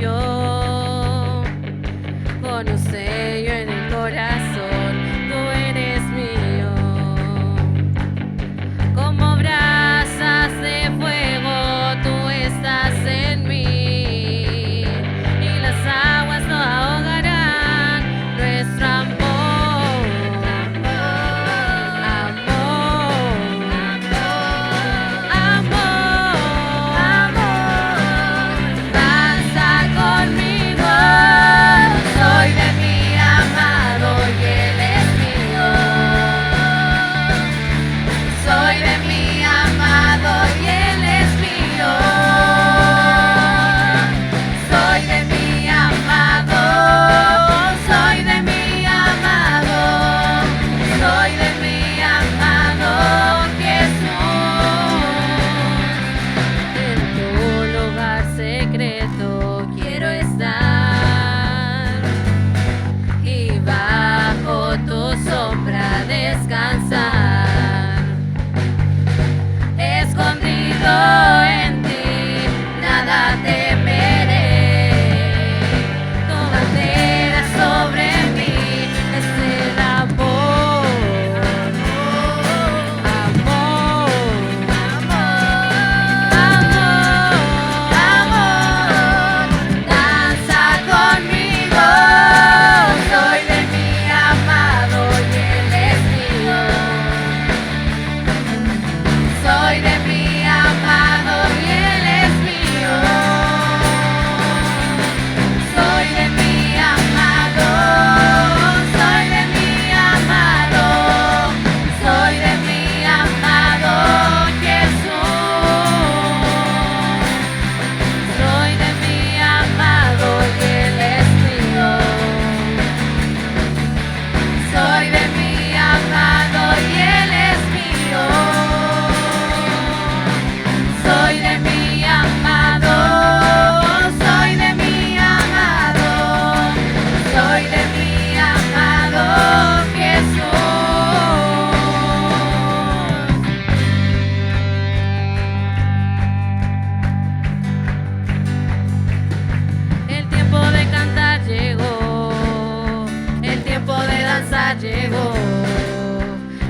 mío, con un sello en el corazón, tú eres mío. Como brasas de fuego, tú estás en mí, y las aguas no ahogarán nuestro amor. Quiero estar y bajo tu sombra descansar, escondido en ti, nada temeré. Tu bandera sobre mí es el amor, amor, llegó,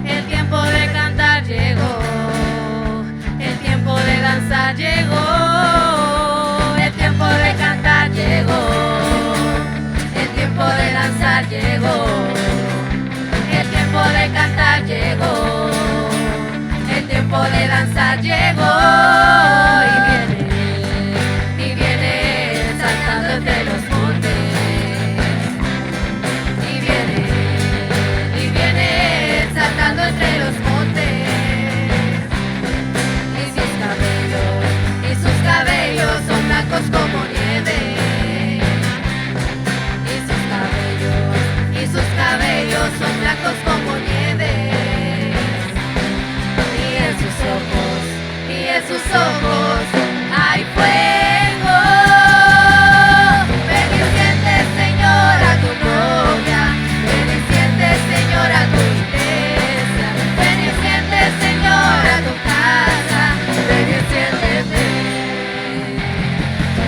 el tiempo de cantar llegó, el tiempo de danzar llegó, el tiempo de cantar llegó, el tiempo de danzar llegó, el tiempo de cantar llegó, el tiempo de danzar llegó, y viene saltando entre los montes. Entre los montes, y sus cabellos son blancos como nieve, y sus cabellos son blancos como nieve, y en sus ojos hay fuego. Ven y siente, Señor, a tu novia, ven y siente, Señor, a tu iglesia, ven y siente, Señor, a tu casa, ven y siéntete.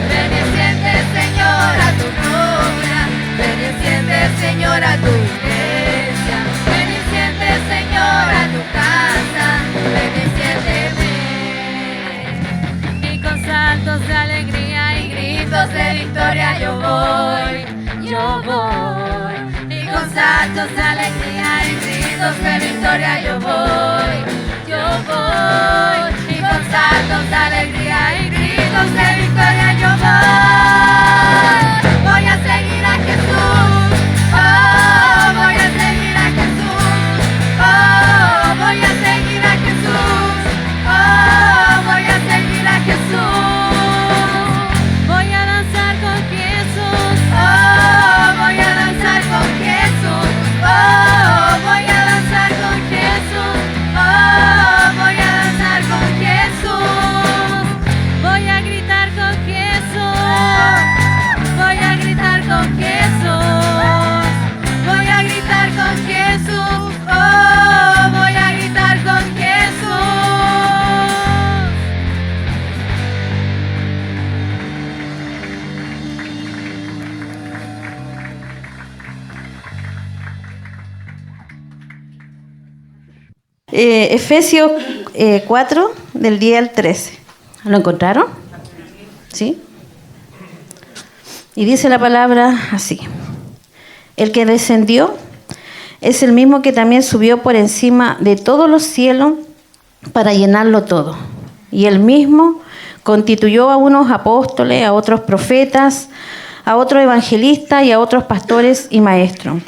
Ven y siente, Señor, a tu novia, ven y siente, Señor, a tu iglesia, ven y siente, Señor, a tu casa, ven y siéntete. Y con saltos de alegría y gritos de victoria yo voy, yo voy. Y con saltos de alegría y gritos de victoria yo voy, yo voy. Y con saltos de alegría y gritos de victoria yo voy. Voy a seguir a Jesús, oh, voy a seguir a Jesús, oh, voy a seguir a Jesús, oh, voy a seguir a Jesús. Voy a danzar con Jesús, oh, voy a danzar con Jesús, oh, voy a danzar con Jesús, oh, voy a danzar con Jesús. Voy a gritar con Jesús. Efesios 4, del 10 al 13. ¿Lo encontraron? ¿Sí? Y dice la palabra así: el que descendió es el mismo que también subió por encima de todos los cielos para llenarlo todo. Y él mismo constituyó a unos apóstoles, a otros profetas, a otros evangelistas y a otros pastores y maestros,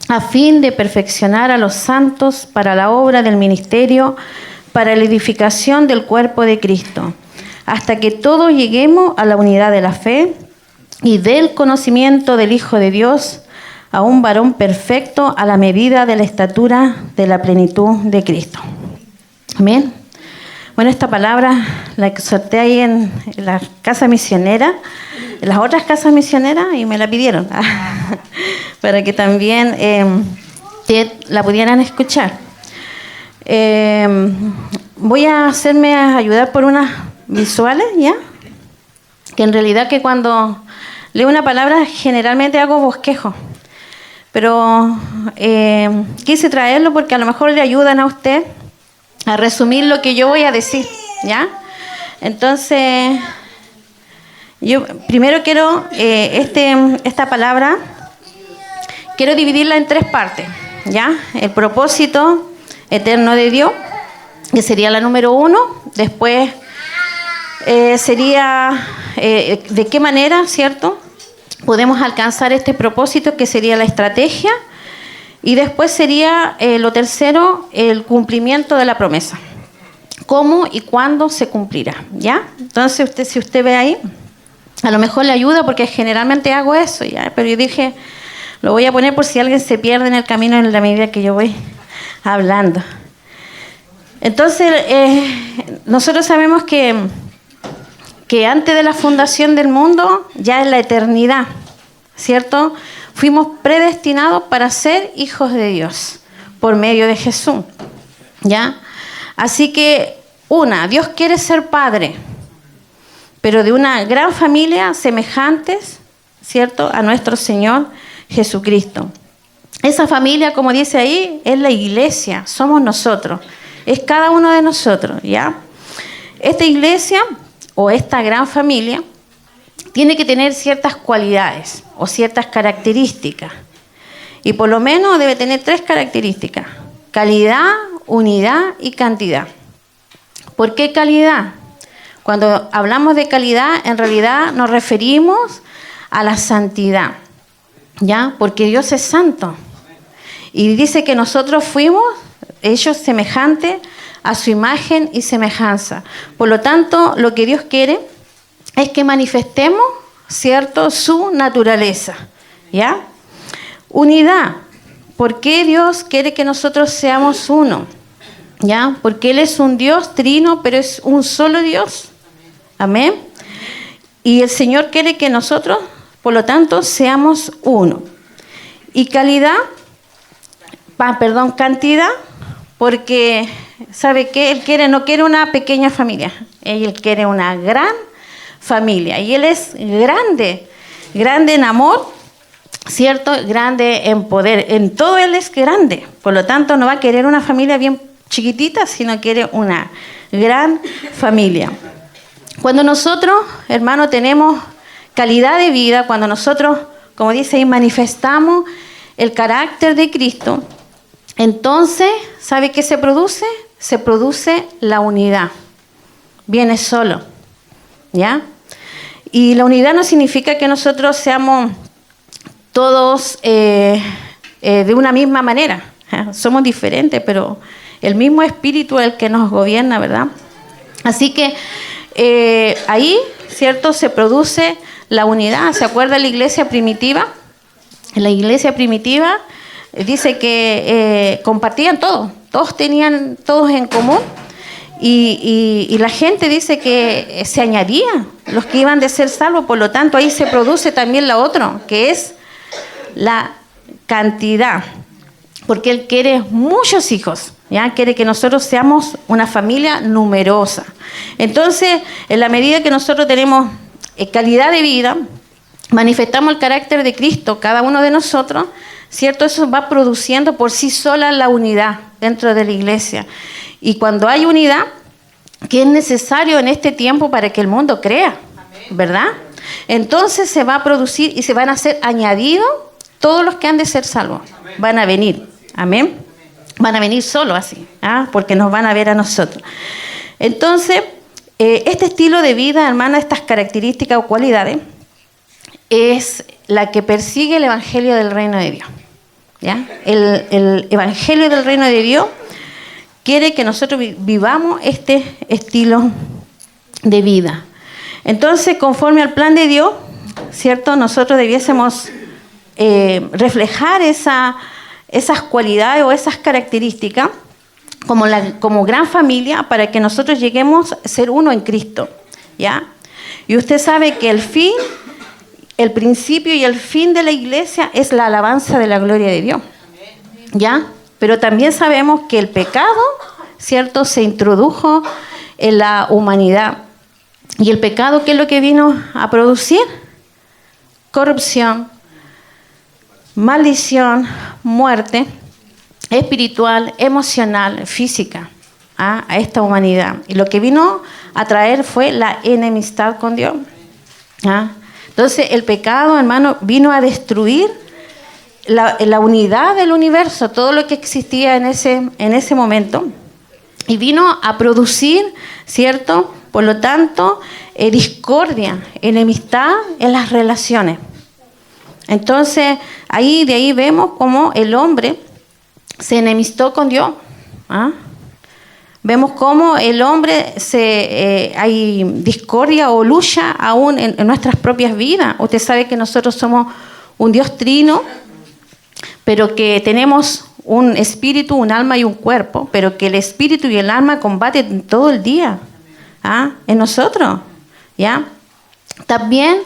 a fin de perfeccionar a los santos para la obra del ministerio, para la edificación del cuerpo de Cristo, hasta que todos lleguemos a la unidad de la fe y del conocimiento del Hijo de Dios, a un varón perfecto a la medida de la estatura de la plenitud de Cristo. Amén. Bueno, esta palabra la exhorté ahí en la casa misionera, en las otras casas misioneras, y me la pidieron para que también la pudieran escuchar. Voy a hacerme ayudar por unas visuales, ¿ya? Que en realidad que cuando leo una palabra generalmente hago bosquejo, pero quise traerlo porque a lo mejor le ayudan a usted a resumir lo que yo voy a decir, ¿ya? Entonces, yo primero quiero, esta palabra, quiero dividirla en tres partes, ¿ya? El propósito eterno de Dios, que sería la número 1. Después sería de qué manera, ¿cierto?, podemos alcanzar este propósito, que sería la estrategia. Y después sería lo tercero, el cumplimiento de la promesa. ¿Cómo y cuándo se cumplirá? ¿Ya? Entonces, si usted ve ahí, a lo mejor le ayuda porque generalmente hago eso, ¿ya? Pero yo dije, lo voy a poner por si alguien se pierde en el camino en la medida que yo voy hablando. Entonces, nosotros sabemos que antes de la fundación del mundo, ya en la eternidad, ¿cierto?, fuimos predestinados para ser hijos de Dios por medio de Jesús, ¿ya? Así que, Dios quiere ser padre, pero de una gran familia semejantes, ¿cierto?, a nuestro Señor Jesucristo. Esa familia, como dice ahí, es la iglesia, somos nosotros, es cada uno de nosotros, ¿ya? Esta iglesia o esta gran familia tiene que tener ciertas cualidades o ciertas características. Y por lo menos debe tener 3 características: calidad, unidad y cantidad. ¿Por qué calidad? Cuando hablamos de calidad, en realidad nos referimos a la santidad, ¿ya? Porque Dios es santo. Y dice que nosotros fuimos hechos semejantes a su imagen y semejanza. Por lo tanto, lo que Dios quiere es que manifestemos, ¿cierto?, su naturaleza, ¿ya? Unidad. ¿Por qué Dios quiere que nosotros seamos uno? ¿Ya? Porque Él es un Dios trino, pero es un solo Dios. Amén. Y el Señor quiere que nosotros, por lo tanto, seamos uno. Y cantidad, porque, ¿sabe qué? Él no quiere una pequeña familia, Él quiere una gran familia. Y Él es grande en amor, ¿cierto? Grande en poder, en todo Él es grande. Por lo tanto, no va a querer una familia bien chiquitita, sino quiere una gran familia. Cuando nosotros, hermanos, tenemos calidad de vida, cuando nosotros, como dice ahí, manifestamos el carácter de Cristo, entonces, ¿sabe qué se produce? Se produce la unidad. Viene solo, ¿ya? Y la unidad no significa que nosotros seamos todos de una misma manera. Somos diferentes, pero el mismo espíritu es el que nos gobierna, ¿verdad? Así que ahí, ¿cierto?, se produce la unidad. ¿Se acuerda la iglesia primitiva? En la iglesia primitiva dice que compartían todo, todos tenían todos en común. Y la gente dice que se añadía los que iban de ser salvos. Por lo tanto, ahí se produce también la otra, que es la cantidad, porque Él quiere muchos hijos, ¿ya? Quiere que nosotros seamos una familia numerosa. Entonces, en la medida que nosotros tenemos calidad de vida, manifestamos el carácter de Cristo, cada uno de nosotros, ¿cierto? Eso va produciendo por sí sola la unidad. dentro de la iglesia. Y cuando hay unidad, que es necesario en este tiempo para que el mundo crea, ¿verdad? Entonces se va a producir y se van a ser añadidos todos los que han de ser salvos. Van a venir, amén. Van a venir solo así, porque nos van a ver a nosotros. Entonces, este estilo de vida, hermana, estas características o cualidades, es la que persigue el Evangelio del Reino de Dios. ¿Ya? El Evangelio del Reino de Dios quiere que nosotros vivamos este estilo de vida. Entonces, conforme al plan de Dios, ¿cierto? Nosotros debiésemos reflejar esas cualidades o esas características como gran familia para que nosotros lleguemos a ser uno en Cristo, ¿ya? Y usted sabe que el principio y el fin de la iglesia es la alabanza de la gloria de Dios, ¿ya? Pero también sabemos que el pecado, ¿cierto?, se introdujo en la humanidad. ¿Y el pecado qué es lo que vino a producir? Corrupción, maldición, muerte espiritual, emocional, física a esta humanidad. Y lo que vino a traer fue la enemistad con Dios. Entonces el pecado, hermano, vino a destruir la unidad del universo, todo lo que existía en ese momento, y vino a producir, ¿cierto?, por lo tanto, discordia, enemistad en las relaciones. Entonces, de ahí vemos cómo el hombre se enemistó con Dios. Vemos cómo el hombre hay discordia o lucha aún en nuestras propias vidas. Usted sabe que nosotros somos un Dios trino, pero que tenemos un espíritu, un alma y un cuerpo, pero que el espíritu y el alma combaten todo el día en nosotros, ¿ya? También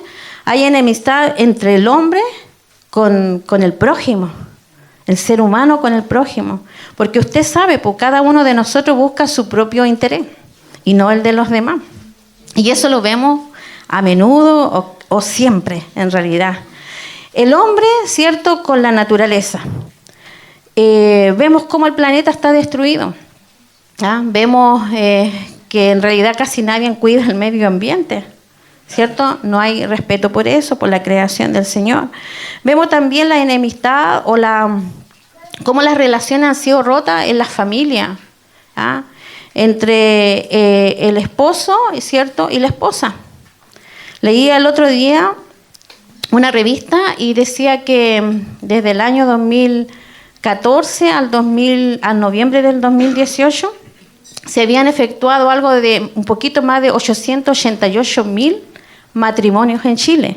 hay enemistad entre el hombre con el prójimo, el ser humano con el prójimo, porque usted sabe, pues cada uno de nosotros busca su propio interés y no el de los demás. Y eso lo vemos a menudo o siempre, en realidad. El hombre, ¿cierto?, con la naturaleza. Vemos cómo el planeta está destruido. Vemos que en realidad casi nadie cuida el medio ambiente, ¿cierto? No hay respeto por eso, por la creación del Señor. Vemos también la enemistad o cómo las relaciones han sido rotas en las familias, entre el esposo, ¿cierto?, y la esposa. Leí el otro día una revista y decía que desde el año 2014 al noviembre del 2018 se habían efectuado algo de un poquito más de 888.000 matrimonios en Chile,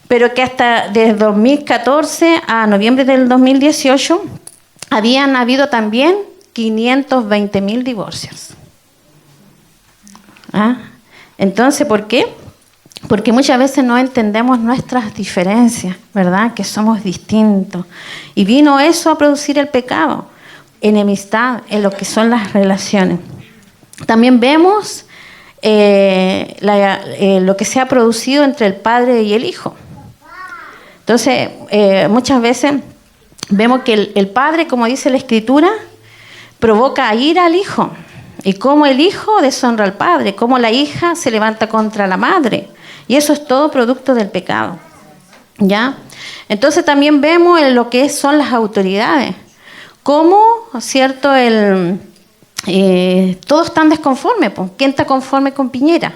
pero que hasta desde 2014 a noviembre del 2018 habían habido también 520.000 divorcios. Entonces, ¿por qué? Porque muchas veces no entendemos nuestras diferencias, ¿verdad? Que somos distintos. Y vino eso a producir el pecado, enemistad en lo que son las relaciones. También vemos lo que se ha producido entre el padre y el hijo. Entonces, muchas veces vemos que el padre, como dice la Escritura, provoca ira al hijo. Y cómo el hijo deshonra al padre, cómo la hija se levanta contra la madre. Y eso es todo producto del pecado, ¿ya? Entonces también vemos en lo que son las autoridades. Cómo, ¿cierto?, todos están desconformes. Pues. ¿Quién está conforme con Piñera?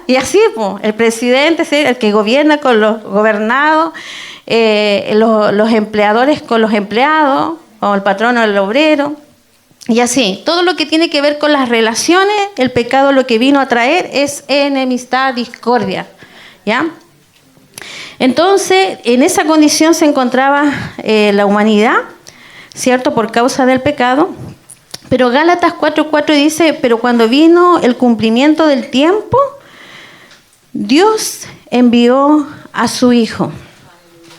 Y así, pues, el presidente, ¿sí?, el que gobierna con los gobernados, los empleadores con los empleados, o el patrón o el obrero. Y así, todo lo que tiene que ver con las relaciones, el pecado lo que vino a traer es enemistad, discordia, ¿ya? Entonces, en esa condición se encontraba la humanidad, ¿cierto?, por causa del pecado. Pero Gálatas 4:4 dice, pero cuando vino el cumplimiento del tiempo, Dios envió a su Hijo,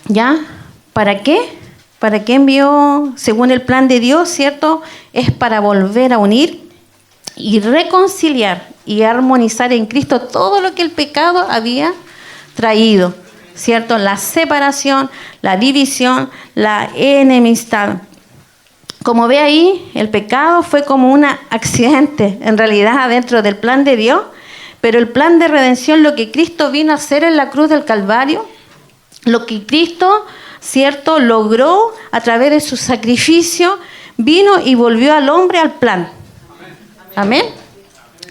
¿ya? ¿Para qué? ¿Para qué envió, según el plan de Dios, cierto? Es para volver a unir y reconciliar y armonizar en Cristo todo lo que el pecado había traído, ¿cierto? La separación, la división, la enemistad. Como ve ahí, el pecado fue como un accidente, en realidad, dentro del plan de Dios, pero el plan de redención, lo que Cristo vino a hacer en la cruz del Calvario, lo que Cristo, cierto, logró a través de su sacrificio, vino y volvió al hombre al plan. Amén.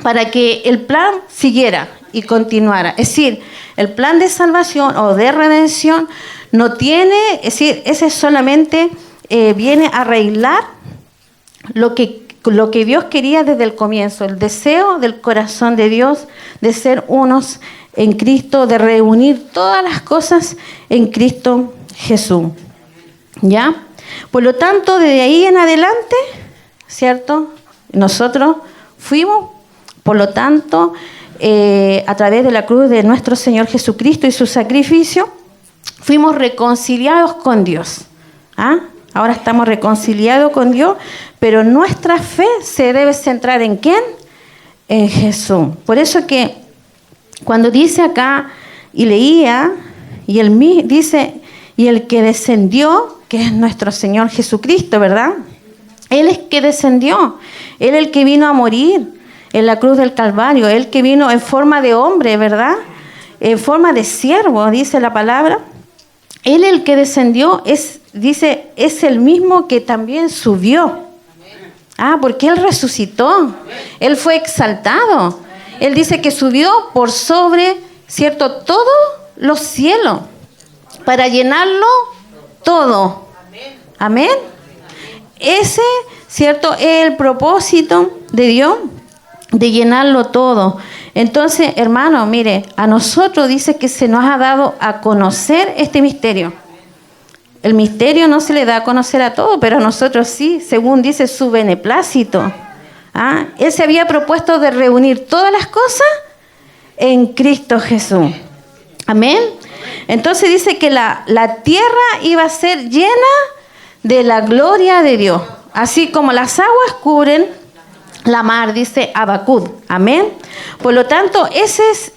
Para que el plan siguiera y continuara. Es decir, el plan de salvación o de redención no tiene, es decir, ese solamente viene a arreglar lo que Dios quería desde el comienzo, el deseo del corazón de Dios de ser unos en Cristo, de reunir todas las cosas en Cristo Jesús. ¿Ya? Por lo tanto, desde ahí en adelante, ¿cierto? Nosotros fuimos, por lo tanto, a través de la cruz de nuestro Señor Jesucristo y su sacrificio, fuimos reconciliados con Dios. ¿Ah? Ahora estamos reconciliados con Dios, pero nuestra fe se debe centrar ¿en quién? En Jesús. Por eso que cuando dice acá, y leía, y él dice, y el que descendió, que es nuestro Señor Jesucristo, ¿verdad? Él es que descendió, Él es el que vino a morir en la cruz del Calvario, Él que vino en forma de hombre, ¿verdad? En forma de siervo, dice la palabra. Él el que descendió dice, es el mismo que también subió. Ah, porque Él resucitó, Él fue exaltado. Él dice que subió por sobre, ¿cierto?, todos los cielos, para llenarlo todo. Amén. Ese, ¿cierto?, es el propósito de Dios, de llenarlo todo. Entonces, hermano, mire, a nosotros dice que se nos ha dado a conocer este misterio. El misterio no se le da a conocer a todos, pero a nosotros sí, según dice su beneplácito. ¿Ah? Él se había propuesto de reunir todas las cosas en Cristo Jesús. Amén. Entonces dice que la tierra iba a ser llena de la gloria de Dios, así como las aguas cubren la mar, dice Habacuc. Amén. Por lo tanto, ese es,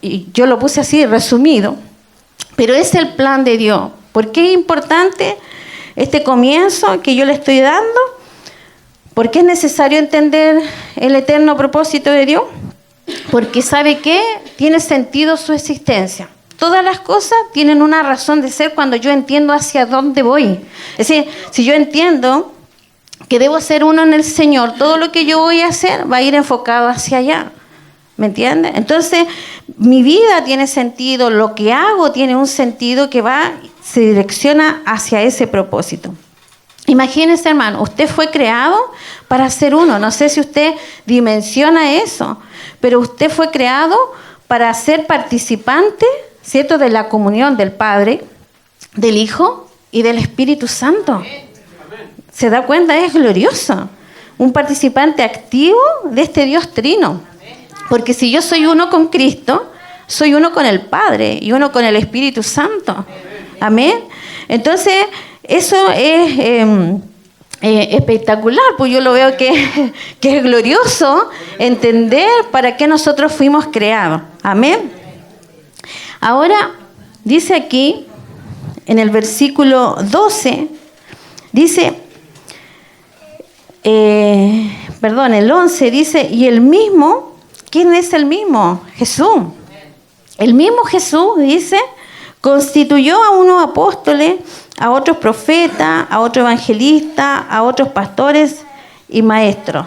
y yo lo puse así resumido, pero es el plan de Dios. ¿Por qué es importante este comienzo que yo le estoy dando? Porque es necesario entender el eterno propósito de Dios. Porque ¿sabe qué? Tiene sentido su existencia. Todas las cosas tienen una razón de ser cuando yo entiendo hacia dónde voy. Es decir, si yo entiendo que debo ser uno en el Señor, todo lo que yo voy a hacer va a ir enfocado hacia allá. ¿Me entiende? Entonces, mi vida tiene sentido, lo que hago tiene un sentido que se direcciona hacia ese propósito. Imagínese, hermano, usted fue creado para ser uno. No sé si usted dimensiona eso, pero usted fue creado para ser participante, ¿cierto?, de la comunión del Padre, del Hijo y del Espíritu Santo. ¿Se da cuenta? Es glorioso. Un participante activo de este Dios trino. Porque si yo soy uno con Cristo, soy uno con el Padre y uno con el Espíritu Santo. Amén. Entonces, eso es espectacular, pues yo lo veo que es glorioso entender para qué nosotros fuimos creados. Amén. Ahora, dice aquí, en el versículo 12, dice, el 11 dice, y el mismo, ¿quién es el mismo? Jesús. El mismo Jesús, dice, constituyó a unos apóstoles, a otros profetas, a otros evangelistas, a otros pastores y maestros.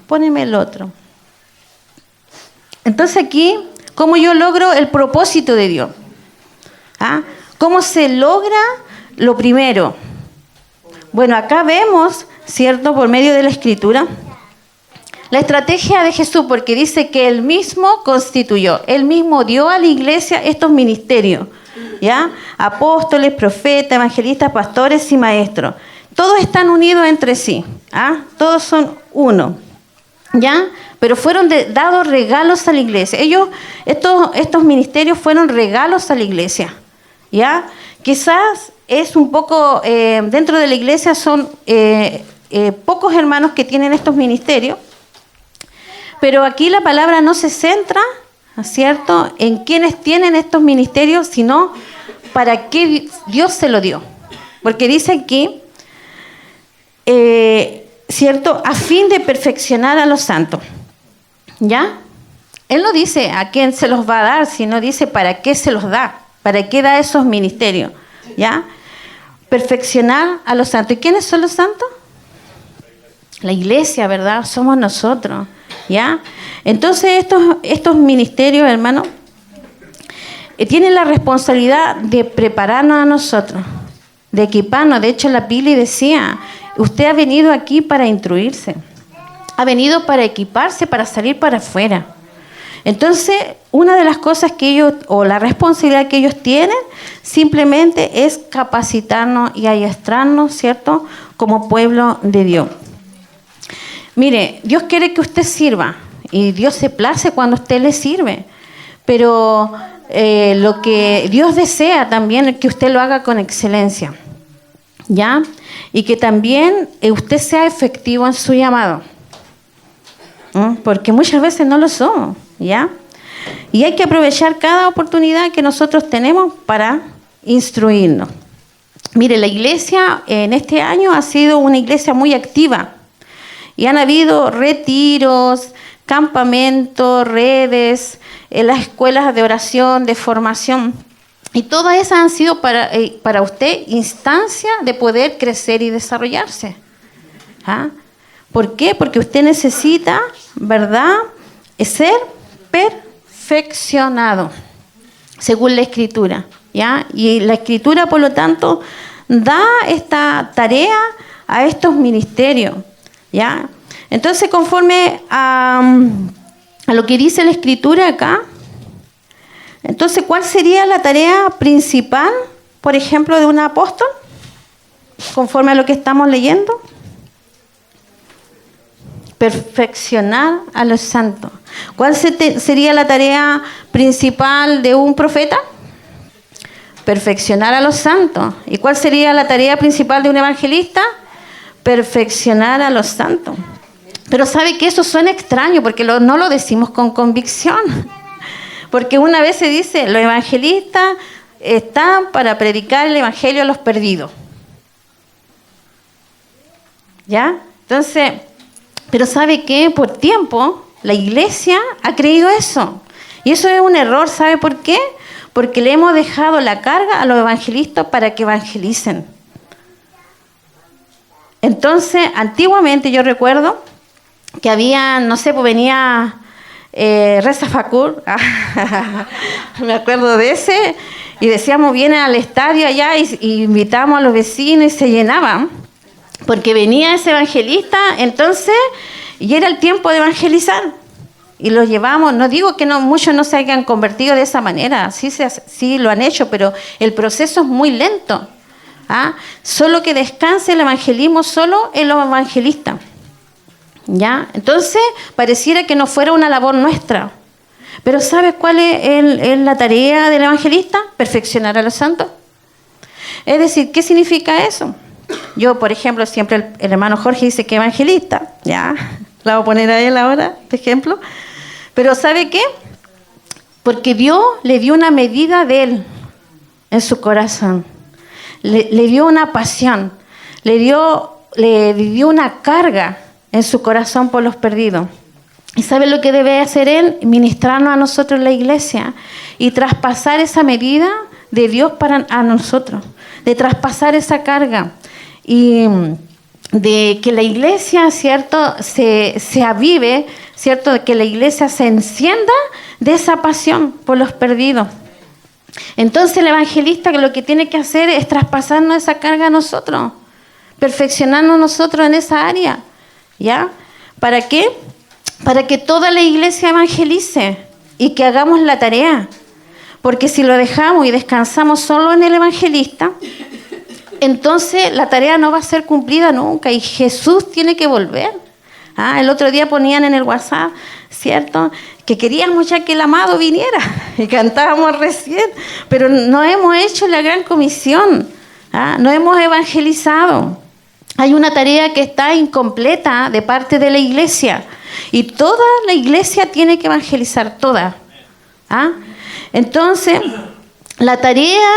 Póneme el otro. Entonces aquí, ¿cómo yo logro el propósito de Dios? ¿Ah? ¿Cómo se logra lo primero? Bueno, acá vemos, ¿cierto?, por medio de la Escritura, la estrategia de Jesús, porque dice que Él mismo constituyó, Él mismo dio a la iglesia estos ministerios, ¿ya? Apóstoles, profetas, evangelistas, pastores y maestros. Todos están unidos entre sí, ¿ah? Todos son uno, ¿ya? Pero fueron dados regalos a la iglesia. Estos ministerios fueron regalos a la iglesia, ¿ya? Quizás es un poco, dentro de la iglesia son pocos hermanos que tienen estos ministerios, pero aquí la palabra no se centra, ¿cierto?, en quienes tienen estos ministerios, sino para qué Dios se lo dio. Porque dice aquí, ¿cierto? A fin de perfeccionar a los santos. ¿Ya? Él no dice a quién se los va a dar, sino dice para qué se los da, para qué da esos ministerios. ¿Ya? Perfeccionar a los santos. ¿Y quiénes son los santos? La iglesia, ¿verdad? Somos nosotros. ¿Ya? Entonces estos ministerios, hermanos, tienen la responsabilidad de prepararnos a nosotros, de equiparnos. De hecho, la Biblia decía, usted ha venido aquí para instruirse, ha venido para equiparse, para salir para afuera. Entonces, una de las cosas que ellos, o la responsabilidad que ellos tienen, simplemente es capacitarnos y adiestrarnos, ¿cierto?, como pueblo de Dios. Mire, Dios quiere que usted sirva, y Dios se place cuando usted le sirve, pero lo que Dios desea también es que usted lo haga con excelencia, ¿ya? Y que también usted sea efectivo en su llamado, porque muchas veces no lo somos, ¿ya? Y hay que aprovechar cada oportunidad que nosotros tenemos para instruirnos. Mire, la iglesia en este año ha sido una iglesia muy activa y han habido retiros, campamentos, redes, las escuelas de oración, de formación, y todas esas han sido para usted instancia de poder crecer y desarrollarse. ¿Ah? ¿Por qué? Porque usted necesita, ¿verdad?, ser perfeccionado, según la Escritura, ¿ya? Y la Escritura, por lo tanto, da esta tarea a estos ministerios, ¿ya? Entonces, conforme a lo que dice la Escritura acá, entonces, ¿cuál sería la tarea principal, por ejemplo, de un apóstol? Conforme a lo que estamos leyendo. Perfeccionar a los santos. ¿Cuál sería la tarea principal de un profeta? Perfeccionar a los santos. ¿Y cuál sería la tarea principal de un evangelista? Perfeccionar a los santos. Pero sabe que eso suena extraño porque no lo decimos con convicción. Porque una vez se dice, los evangelistas están para predicar el evangelio a los perdidos. ¿Ya? Entonces, pero ¿sabe qué? Por tiempo, la iglesia ha creído eso. Y eso es un error, ¿sabe por qué? Porque le hemos dejado la carga a los evangelistas para que evangelicen. Entonces, antiguamente yo recuerdo que había, no sé, pues venía Reza Fakur, me acuerdo de ese, y decíamos, viene al estadio allá y invitamos a los vecinos y se llenaban, porque venía ese evangelista, entonces, y era el tiempo de evangelizar, y los llevamos. No digo que muchos no se hayan convertido de esa manera, sí lo han hecho, pero el proceso es muy lento. Solo que descanse el evangelismo solo en los evangelistas. ¿Ya? Entonces, pareciera que no fuera una labor nuestra. Pero ¿sabes cuál es la tarea del evangelista? Perfeccionar a los santos. Es decir, ¿qué significa eso? Yo, por ejemplo, siempre el hermano Jorge dice que evangelista. Ya, la voy a poner a él ahora, de ejemplo. Pero ¿sabe qué? Porque Dios le dio una medida de él en su corazón. Le dio una pasión. Le dio una carga en su corazón por los perdidos. ¿Y sabe lo que debe hacer él? Ministrarnos a nosotros en la iglesia y traspasar esa medida de Dios a nosotros, de traspasar esa carga y de que la iglesia, ¿cierto?, se avive, ¿cierto?, de que la iglesia se encienda de esa pasión por los perdidos. Entonces el evangelista lo que tiene que hacer es traspasarnos esa carga a nosotros, perfeccionarnos nosotros en esa área. ¿Ya? ¿Para qué? Para que toda la iglesia evangelice y que hagamos la tarea. Porque si lo dejamos y descansamos solo en el evangelista, entonces la tarea no va a ser cumplida nunca y Jesús tiene que volver. El otro día ponían en el WhatsApp, ¿cierto?, que queríamos ya que el amado viniera y cantábamos recién, pero no hemos hecho la gran comisión, no hemos evangelizado. Hay una tarea que está incompleta de parte de la iglesia y toda la iglesia tiene que evangelizar, toda. Entonces, la tarea,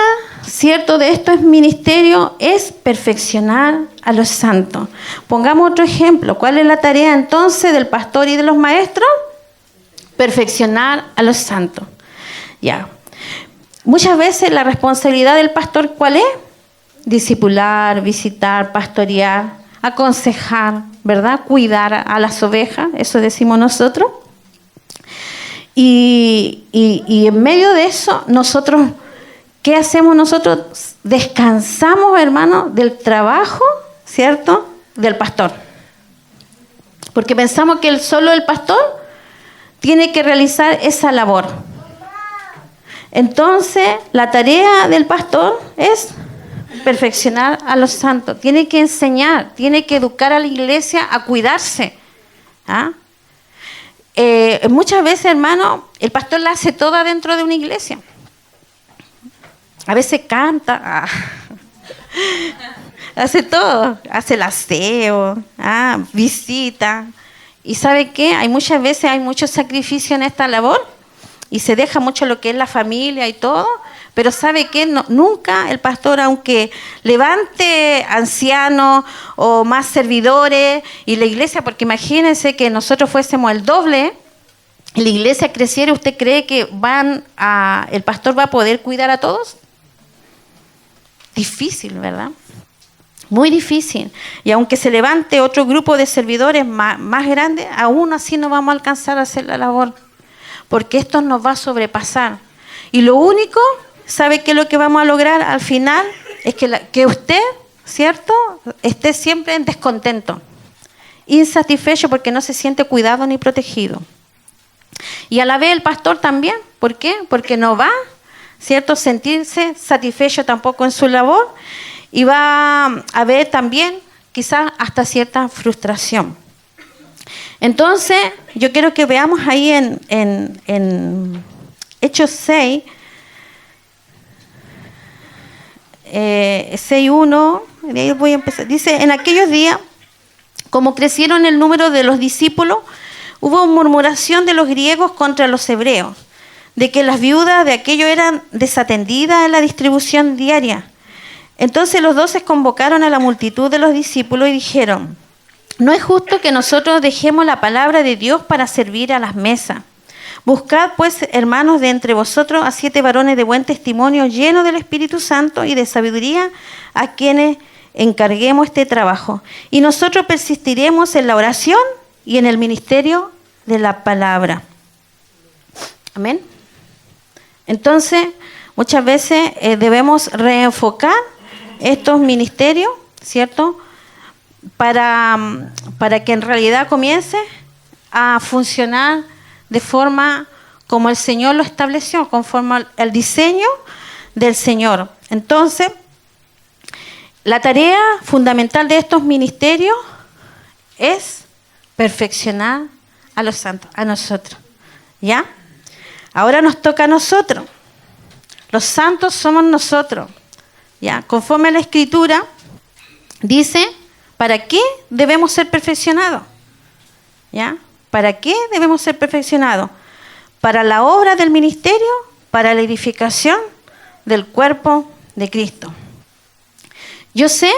¿cierto?, de estos ministerios es perfeccionar a los santos. Pongamos otro ejemplo. ¿Cuál es la tarea entonces del pastor y de los maestros? Perfeccionar a los santos. Ya. Muchas veces la responsabilidad del pastor, ¿cuál es? Discipular, visitar, pastorear, aconsejar, ¿verdad? Cuidar a las ovejas, eso decimos nosotros. Y en medio de eso, nosotros, ¿qué hacemos nosotros? Descansamos, hermano, del trabajo, ¿cierto?, del pastor. Porque pensamos que solo el pastor tiene que realizar esa labor. Entonces, la tarea del pastor es perfeccionar a los santos. Tiene que enseñar, tiene que educar a la iglesia a cuidarse. ¿Ah? Muchas veces, hermano, el pastor la hace toda dentro de una iglesia. A veces canta, hace todo, hace el aseo, visita. ¿Y sabe qué? Muchas veces hay mucho sacrificio en esta labor y se deja mucho lo que es la familia y todo, pero ¿sabe qué? Nunca el pastor, aunque levante ancianos o más servidores y la iglesia, porque imagínense que nosotros fuésemos el doble y la iglesia creciera, ¿usted cree que el pastor va a poder cuidar a todos? Difícil, ¿verdad? Muy difícil. Y aunque se levante otro grupo de servidores más grande, aún así no vamos a alcanzar a hacer la labor, porque esto nos va a sobrepasar. Y lo único, ¿sabe qué es lo que vamos a lograr al final? Es que usted, ¿cierto?, esté siempre en descontento, insatisfecho porque no se siente cuidado ni protegido. Y a la vez el pastor también. ¿Por qué? Porque no va, ¿cierto?, sentirse satisfecho tampoco en su labor, y va a haber también quizás hasta cierta frustración. Entonces, yo quiero que veamos ahí en Hechos 6, 6:1, de ahí voy a empezar. Dice, en aquellos días, como crecieron el número de los discípulos, hubo murmuración de los griegos contra los hebreos, de que las viudas de aquello eran desatendidas en la distribución diaria. Entonces los 12 convocaron a la multitud de los discípulos y dijeron, no es justo que nosotros dejemos la palabra de Dios para servir a las mesas. Buscad pues, hermanos, de entre vosotros a 7 varones de buen testimonio, llenos del Espíritu Santo y de sabiduría, a quienes encarguemos este trabajo. Y nosotros persistiremos en la oración y en el ministerio de la palabra. Amén. Entonces, muchas veces debemos reenfocar estos ministerios, ¿cierto?, para que en realidad comience a funcionar de forma como el Señor lo estableció, conforme al diseño del Señor. Entonces, la tarea fundamental de estos ministerios es perfeccionar a los santos, a nosotros. ¿Ya? Ahora nos toca a nosotros. Los santos somos nosotros. ¿Ya? Conforme a la Escritura, dice, ¿para qué debemos ser perfeccionados? ¿Ya? ¿Para qué debemos ser perfeccionados? Para la obra del ministerio, para la edificación del cuerpo de Cristo. Yo sé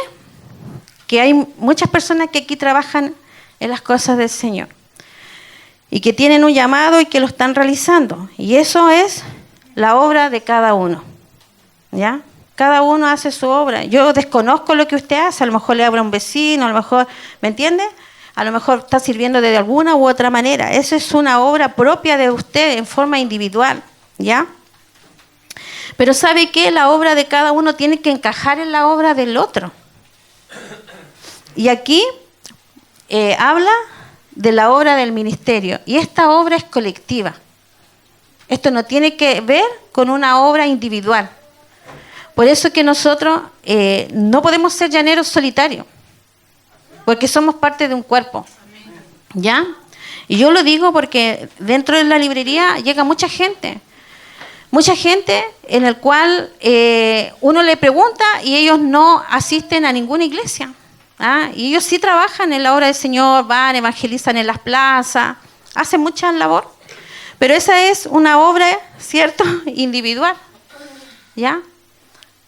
que hay muchas personas que aquí trabajan en las cosas del Señor y que tienen un llamado y que lo están realizando. Y eso es la obra de cada uno. ¿Ya? Cada uno hace su obra. Yo desconozco lo que usted hace. A lo mejor le habla a un vecino, a lo mejor, ¿me entiende? A lo mejor está sirviendo de alguna u otra manera. Eso es una obra propia de usted en forma individual. ¿Ya? Pero ¿sabe qué? La obra de cada uno tiene que encajar en la obra del otro. Y aquí habla de la obra del ministerio. Y esta obra es colectiva. Esto no tiene que ver con una obra individual. Por eso que nosotros no podemos ser llaneros solitarios, porque somos parte de un cuerpo. ¿Ya? Y yo lo digo porque dentro de la librería llega mucha gente en el cual uno le pregunta y ellos no asisten a ninguna iglesia. Y ellos sí trabajan en la obra del Señor, van, evangelizan en las plazas, hacen mucha labor, pero esa es una obra, ¿cierto?, individual. ¿ya?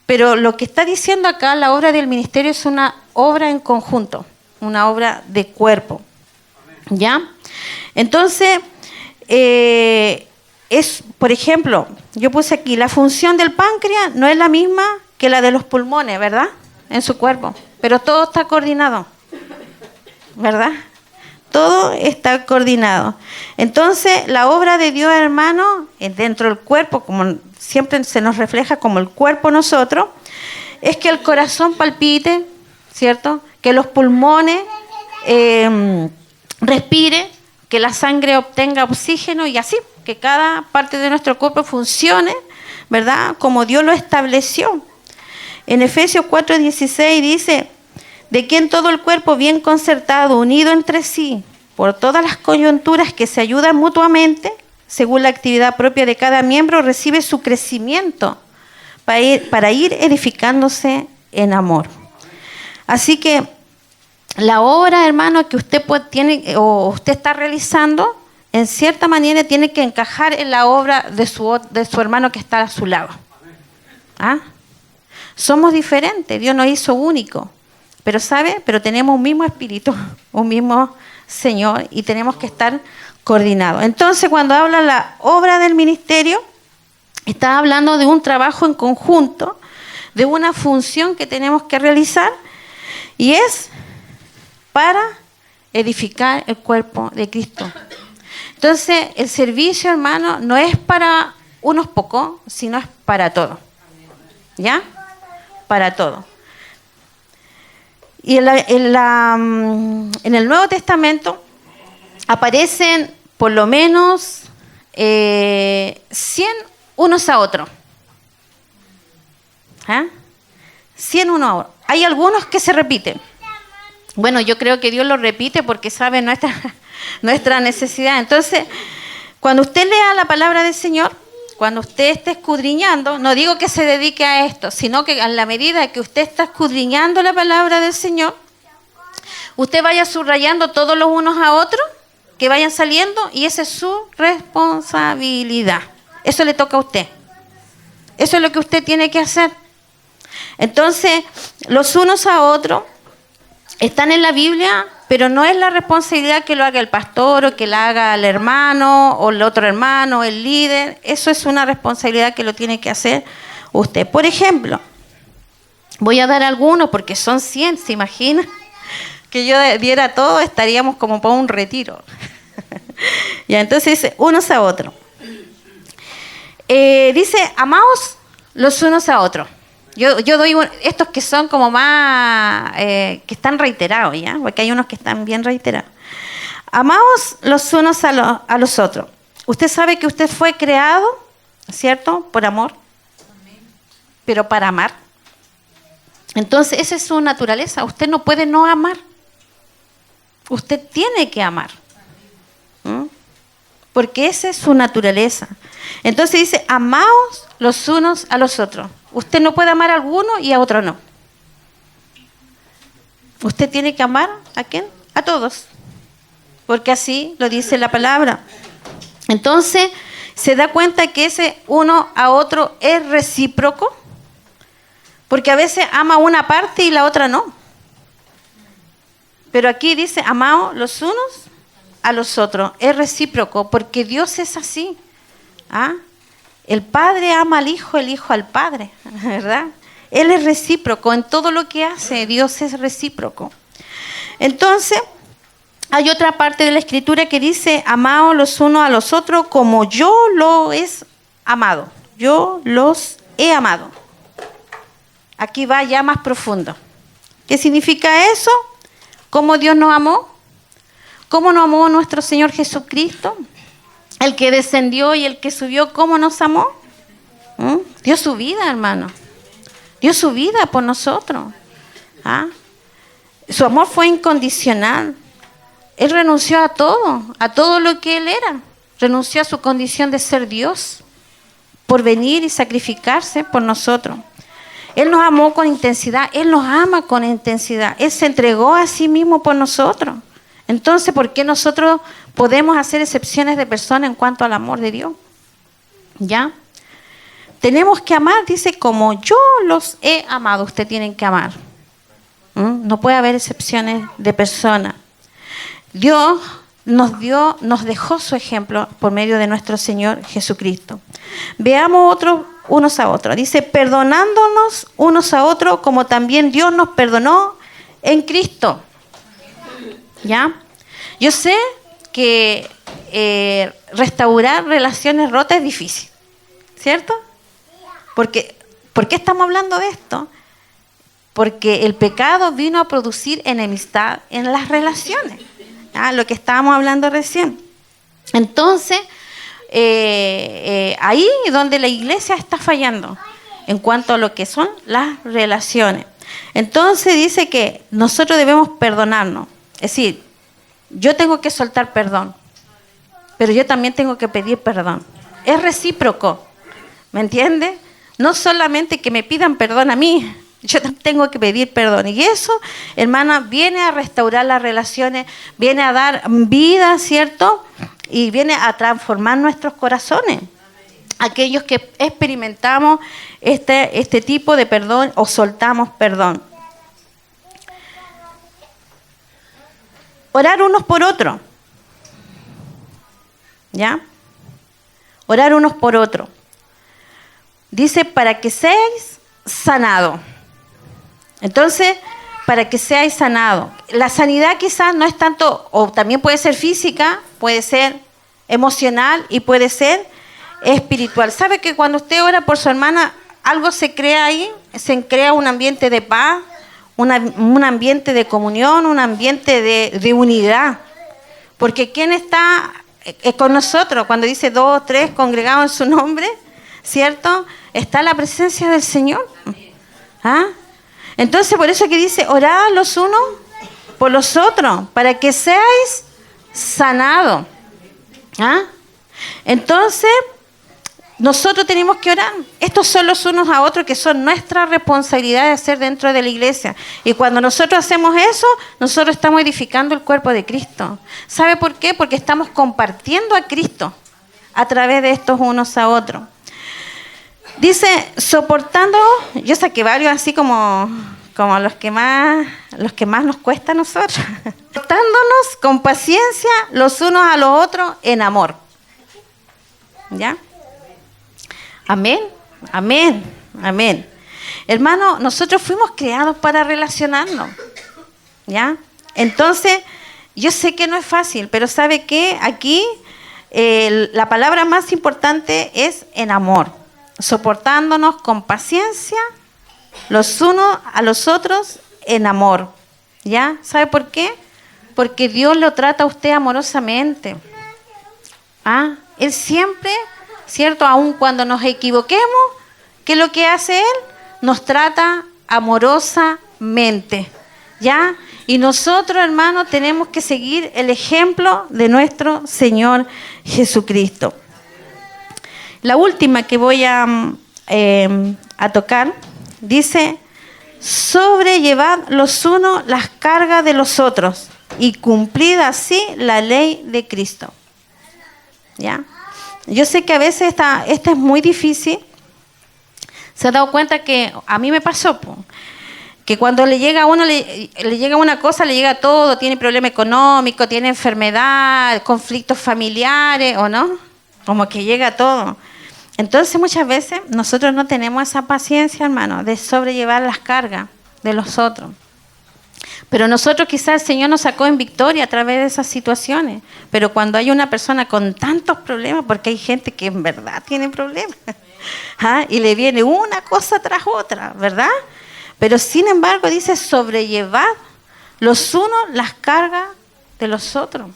Pero lo que está diciendo acá, la obra del ministerio es una obra en conjunto, una obra de cuerpo, ¿ya? Entonces, por ejemplo, yo puse aquí, la función del páncreas no es la misma que la de los pulmones, ¿verdad? En su cuerpo, pero todo está coordinado, ¿verdad? Todo está coordinado. Entonces, la obra de Dios, hermano, dentro del cuerpo, como siempre se nos refleja como el cuerpo nosotros, es que el corazón palpite, ¿cierto? Que los pulmones respire, que la sangre obtenga oxígeno y así, que cada parte de nuestro cuerpo funcione, ¿verdad? Como Dios lo estableció. En Efesios 4:16 dice, de quien todo el cuerpo bien concertado, unido entre sí, por todas las coyunturas que se ayudan mutuamente, según la actividad propia de cada miembro, recibe su crecimiento para ir edificándose en amor. Así que la obra, hermano, que usted tiene o usted está realizando, en cierta manera tiene que encajar en la obra de su hermano que está a su lado. ¿Ah? Somos diferentes, Dios nos hizo únicos. Pero ¿sabe? Pero tenemos un mismo espíritu, un mismo Señor y tenemos que estar coordinados. Entonces, cuando habla la obra del ministerio, está hablando de un trabajo en conjunto, de una función que tenemos que realizar y es para edificar el cuerpo de Cristo. Entonces, el servicio, hermano, no es para unos pocos, sino es para todos. ¿Ya? Para todos. Y en el Nuevo Testamento aparecen por lo menos 100 unos a otros. 100 unos a otros. Hay algunos que se repiten. Bueno, yo creo que Dios los repite porque sabe nuestra necesidad. Entonces, cuando usted lea la palabra del Señor, cuando usted esté escudriñando, no digo que se dedique a esto, sino que a la medida que usted está escudriñando la palabra del Señor, usted vaya subrayando todos los unos a otros que vayan saliendo y esa es su responsabilidad. Eso le toca a usted. Eso es lo que usted tiene que hacer. Entonces, los unos a otros están en la Biblia, pero no es la responsabilidad que lo haga el pastor o que la haga el hermano o el otro hermano, el líder. Eso es una responsabilidad que lo tiene que hacer usted. Por ejemplo, voy a dar algunos porque son 100, ¿se imagina? Que yo diera todo, estaríamos como para un retiro. Ya, entonces, unos a otros. Dice, amaos los unos a otros. Yo doy estos que son como más, que están reiterados, ¿ya? Porque hay unos que están bien reiterados. Amaos los unos a los otros. Usted sabe que usted fue creado, ¿cierto? Por amor. Pero para amar. Entonces, esa es su naturaleza. Usted no puede no amar. Usted tiene que amar. Porque esa es su naturaleza. Entonces dice, amaos los unos a los otros. Usted no puede amar a alguno y a otro no. Usted tiene que amar ¿a quién? A todos. Porque así lo dice la palabra. Entonces, se da cuenta que ese uno a otro es recíproco. Porque a veces ama una parte y la otra no. Pero aquí dice, amaos los unos a los otros. Es recíproco, porque Dios es así. El Padre ama al Hijo, el Hijo al Padre, ¿verdad? Él es recíproco en todo lo que hace. Dios es recíproco. Entonces, hay otra parte de la Escritura que dice, amaos los unos a los otros como yo los he amado. Yo los he amado. Aquí va ya más profundo. ¿Qué significa eso? ¿Cómo Dios nos amó? ¿Cómo nos amó nuestro Señor Jesucristo? El que descendió y el que subió, ¿cómo nos amó? Dio su vida, hermano. Dio su vida por nosotros. Su amor fue incondicional. Él renunció a todo lo que Él era. Renunció a su condición de ser Dios por venir y sacrificarse por nosotros. Él nos amó con intensidad. Él nos ama con intensidad. Él se entregó a sí mismo por nosotros. Entonces, ¿por qué nosotros podemos hacer excepciones de personas en cuanto al amor de Dios? ¿Ya? tenemos que amar, dice, como yo los he amado, ustedes tienen que amar. No puede haber excepciones de personas. Dios nos dejó su ejemplo por medio de nuestro Señor Jesucristo. Veamos unos a otros. Dice, perdonándonos unos a otros como también Dios nos perdonó en Cristo. ¿Ya? Yo sé que restaurar relaciones rotas es difícil, ¿cierto? ¿Por qué estamos hablando de esto? Porque el pecado vino a producir enemistad en las relaciones. Lo que estábamos hablando recién. Entonces, ahí es donde la iglesia está fallando en cuanto a lo que son las relaciones. Entonces dice que nosotros debemos perdonarnos. Es decir, yo tengo que soltar perdón, pero yo también tengo que pedir perdón. Es recíproco, ¿me entiende? No solamente que me pidan perdón a mí, yo tengo que pedir perdón. Y eso, hermana, viene a restaurar las relaciones, viene a dar vida, ¿cierto? Y viene a transformar nuestros corazones. Aquellos que experimentamos este tipo de perdón o soltamos perdón. Orar unos por otros. ¿Ya? Orar unos por otros. Dice, para que seáis sanados. Entonces, para que seáis sanados. La sanidad quizás no es tanto, o también puede ser física, puede ser emocional y puede ser espiritual. ¿Sabe que cuando usted ora por su hermana, algo se crea ahí? Se crea un ambiente de paz, un ambiente de comunión, un ambiente de unidad. Porque ¿quién está con nosotros? Cuando dice 2 o 3 congregados en su nombre, ¿cierto? Está la presencia del Señor. ¿Ah? Entonces, por eso que dice, orad los unos por los otros, para que seáis sanados. ¿Ah? Entonces, nosotros tenemos que orar. Estos son los unos a otros que son nuestra responsabilidad de hacer dentro de la iglesia. Y cuando nosotros hacemos eso, nosotros estamos edificando el cuerpo de Cristo. ¿Sabe por qué? Porque estamos compartiendo a Cristo a través de estos unos a otros. Dice, soportando, yo saqué varios así como los que más nos cuesta a nosotros. Soportándonos con paciencia los unos a los otros en amor. ¿Ya? Amén, amén, amén. Hermano, nosotros fuimos creados para relacionarnos. ¿Ya? Entonces, yo sé que no es fácil, pero ¿sabe qué? Aquí la palabra más importante es en amor. Soportándonos con paciencia los unos a los otros en amor. ¿Ya? ¿Sabe por qué? Porque Dios lo trata a usted amorosamente. ¿Ah? Él siempre, ¿cierto? Aun cuando nos equivoquemos, ¿qué es lo que hace Él? Nos trata amorosamente. ¿Ya? Y nosotros, hermanos, tenemos que seguir el ejemplo de nuestro Señor Jesucristo. La última que voy a tocar, dice, sobrellevad los unos las cargas de los otros y cumplid así la ley de Cristo. ¿Ya? Yo sé que a veces esta es muy difícil. Se ha dado cuenta que a mí me pasó, que cuando le llega a uno, le llega una cosa, le llega todo, tiene problema económico, tiene enfermedad, conflictos familiares, ¿o no? Como que llega todo. Entonces muchas veces nosotros no tenemos esa paciencia, hermano, de sobrellevar las cargas de los otros. Pero nosotros quizás el Señor nos sacó en victoria a través de esas situaciones. Pero cuando hay una persona con tantos problemas, porque hay gente que en verdad tiene problemas, ¿ah? Y le viene una cosa tras otra, ¿verdad? Pero sin embargo dice sobrellevad los unos las cargas de los otros.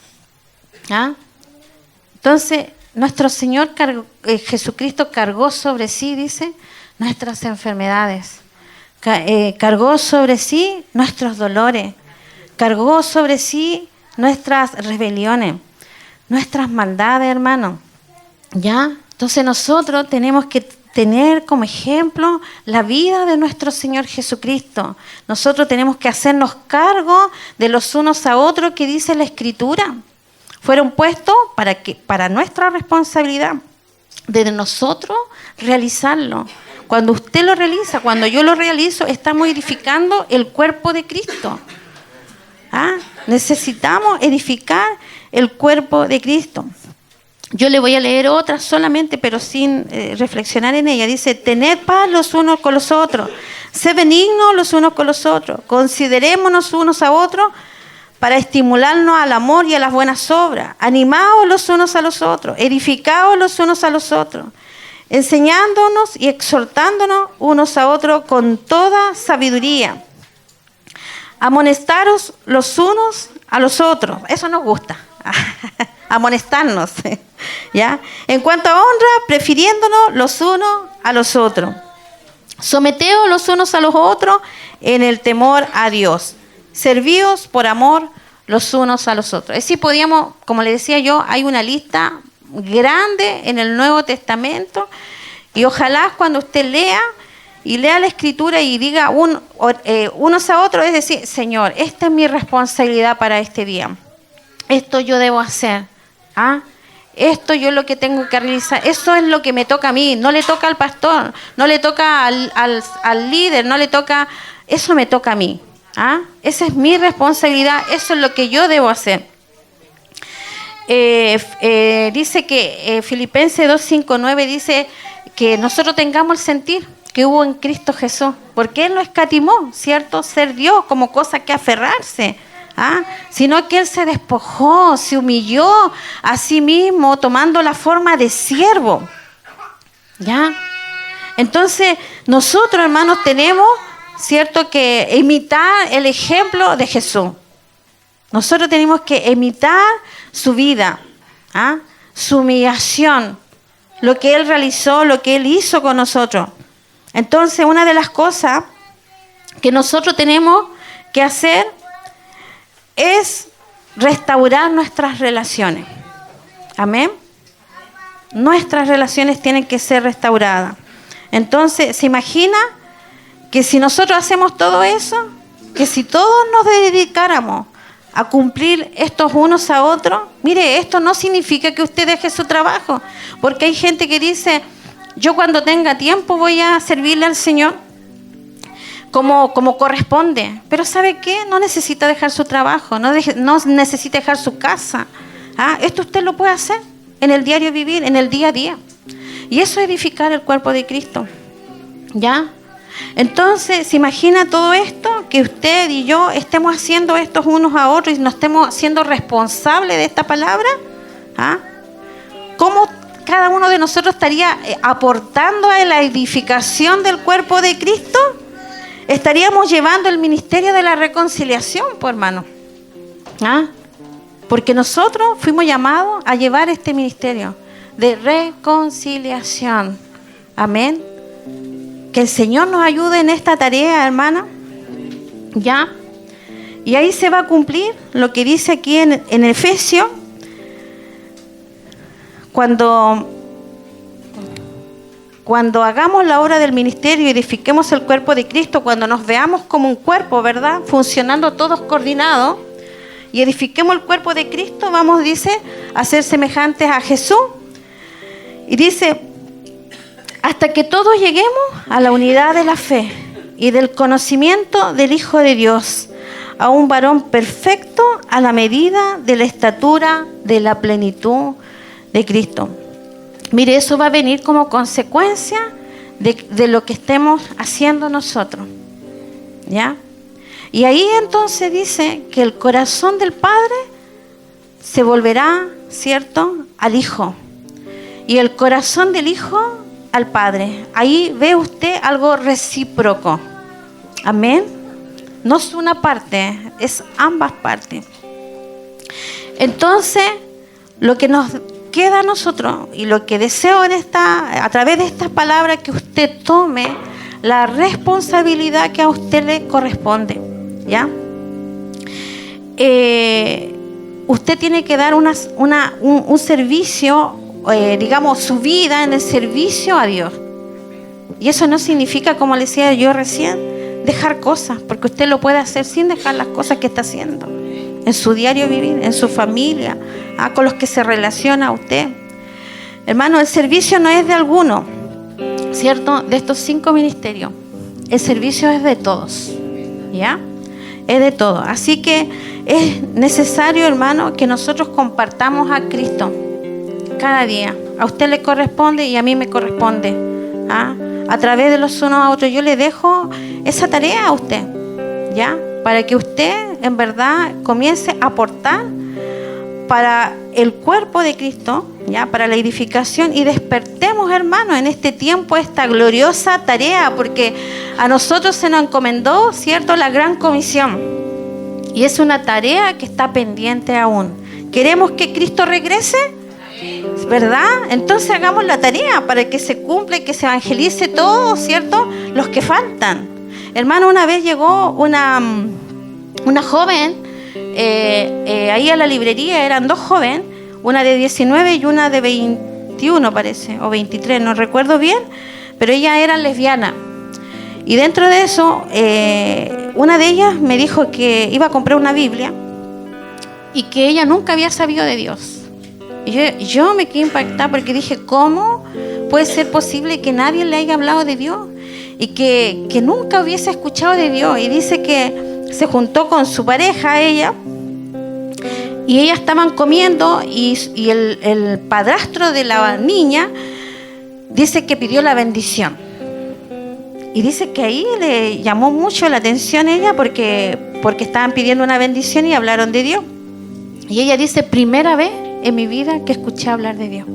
¿Ah? Entonces, nuestro Señor Jesucristo cargó sobre sí, dice, nuestras enfermedades. Cargó sobre sí nuestros dolores, cargó sobre sí nuestras rebeliones, nuestras maldades, hermano. ¿Ya? Entonces nosotros tenemos que tener como ejemplo la vida de nuestro Señor Jesucristo. Nosotros tenemos que hacernos cargo de los unos a otros que dice la Escritura. Fueron puestos para nuestra responsabilidad. de nosotros realizarlo. Cuando usted lo realiza, cuando yo lo realizo, estamos edificando el cuerpo de Cristo. Necesitamos edificar el cuerpo de Cristo. Yo le voy a leer otra solamente, pero sin reflexionar en ella. Dice: tened paz los unos con los otros, sed benignos los unos con los otros, considerémonos unos a otros para estimularnos al amor y a las buenas obras, animaos los unos a los otros, edificaos los unos a los otros, enseñándonos y exhortándonos unos a otros con toda sabiduría. Amonestaros los unos a los otros. Eso nos gusta. Amonestarnos. ¿Ya? En cuanto a honra, prefiriéndonos los unos a los otros. Someteos los unos a los otros en el temor a Dios. Servíos por amor los unos a los otros. Es decir, podíamos, como le decía yo, hay una lista grande en el Nuevo Testamento, y ojalá cuando usted lea la Escritura y diga unos a otros, es decir, Señor, esta es mi responsabilidad para este día. Esto yo debo hacer. Esto yo lo que tengo que realizar. Eso es lo que me toca a mí. No le toca al pastor, no le toca al líder, no le toca. Eso me toca a mí. Esa es mi responsabilidad. Eso es lo que yo debo hacer. Dice que Filipenses 2:5-9 dice que nosotros tengamos el sentir que hubo en Cristo Jesús, porque Él no escatimó, ¿cierto?, ser Dios como cosa que aferrarse, sino que Él se despojó, se humilló a sí mismo, tomando la forma de siervo. ¿Ya? Entonces, nosotros, hermanos, tenemos, ¿cierto?, que imitar el ejemplo de Jesús. Nosotros tenemos que imitar su vida, su humillación, lo que Él realizó, lo que Él hizo con nosotros. Entonces, una de las cosas que nosotros tenemos que hacer es restaurar nuestras relaciones. Amén. Nuestras relaciones tienen que ser restauradas. Entonces, ¿se imagina que si nosotros hacemos todo eso, que si todos nos dedicáramos a cumplir estos unos a otros? Mire, esto no significa que usted deje su trabajo, porque hay gente que dice: yo cuando tenga tiempo voy a servirle al Señor como corresponde. Pero ¿sabe qué? No necesita dejar su trabajo, no necesita dejar su casa. Esto usted lo puede hacer en el diario vivir, en el día a día. Y eso es edificar el cuerpo de Cristo. ¿Ya? Entonces, ¿se imagina todo esto? Que usted y yo estemos haciendo estos unos a otros y nos estemos haciendo responsables de esta palabra. ¿Cómo cada uno de nosotros estaría aportando a la edificación del cuerpo de Cristo? Estaríamos llevando el ministerio de la reconciliación, pues, hermano. Porque nosotros fuimos llamados a llevar este ministerio de reconciliación. Amén. Que el Señor nos ayude en esta tarea, hermana. ¿Ya? Y ahí se va a cumplir lo que dice aquí en Efesios. Cuando hagamos la obra del ministerio y edifiquemos el cuerpo de Cristo, cuando nos veamos como un cuerpo, ¿verdad?, funcionando todos coordinados, y edifiquemos el cuerpo de Cristo, vamos, dice, a ser semejantes a Jesús. Y dice: hasta que todos lleguemos a la unidad de la fe y del conocimiento del Hijo de Dios, a un varón perfecto a la medida de la estatura de la plenitud de Cristo. Mire, eso va a venir como consecuencia de lo que estemos haciendo nosotros. ¿Ya? Y ahí entonces dice que el corazón del Padre se volverá, ¿cierto?, al Hijo. Y el corazón del Hijo al Padre. Ahí ve usted algo recíproco. Amén. No es una parte, es ambas partes. Entonces, lo que nos queda a nosotros y lo que deseo a través de estas palabras, que usted tome la responsabilidad que a usted le corresponde. ¿Ya? Usted tiene que dar un servicio, digamos, su vida en el servicio a Dios. Y eso no significa, como le decía yo recién, dejar cosas, porque usted lo puede hacer sin dejar las cosas que está haciendo en su diario vivir, en su familia, con los que se relaciona usted. Hermano, el servicio no es de alguno, ¿cierto? De estos 5 ministerios. El servicio es de todos, ¿ya? Es de todos. Así que es necesario, hermano, que nosotros compartamos a Cristo cada día. A usted le corresponde y a mí me corresponde, ¿ah? A través de los unos a otros. Yo le dejo esa tarea a usted, ¿ya? Para que usted en verdad comience a aportar para el cuerpo de Cristo, ¿ya? Para la edificación, y despertemos, hermanos, en este tiempo esta gloriosa tarea, porque a nosotros se nos encomendó, ¿cierto?, la gran comisión, y es una tarea que está pendiente aún. ¿Queremos que Cristo regrese? ¿Verdad? Entonces hagamos la tarea para que se cumpla y que se evangelice todo, ¿cierto?, los que faltan. Hermano, una vez llegó una joven ahí a la librería. Eran 2 jóvenes, una de 19 y una de 21 parece, o 23, no recuerdo bien, pero ellas eran lesbianas. Y dentro de eso, una de ellas me dijo que iba a comprar una Biblia y que ella nunca había sabido de Dios. Y yo me quedé impactada porque dije, ¿cómo puede ser posible que nadie le haya hablado de Dios? Y que nunca hubiese escuchado de Dios. Y dice que se juntó con su pareja, ella, y ellas estaban comiendo, y el padrastro de la niña dice que pidió la bendición. Y dice que ahí le llamó mucho la atención a ella porque estaban pidiendo una bendición y hablaron de Dios. Y ella dice, primera vez en mi vida que escuché hablar de Dios.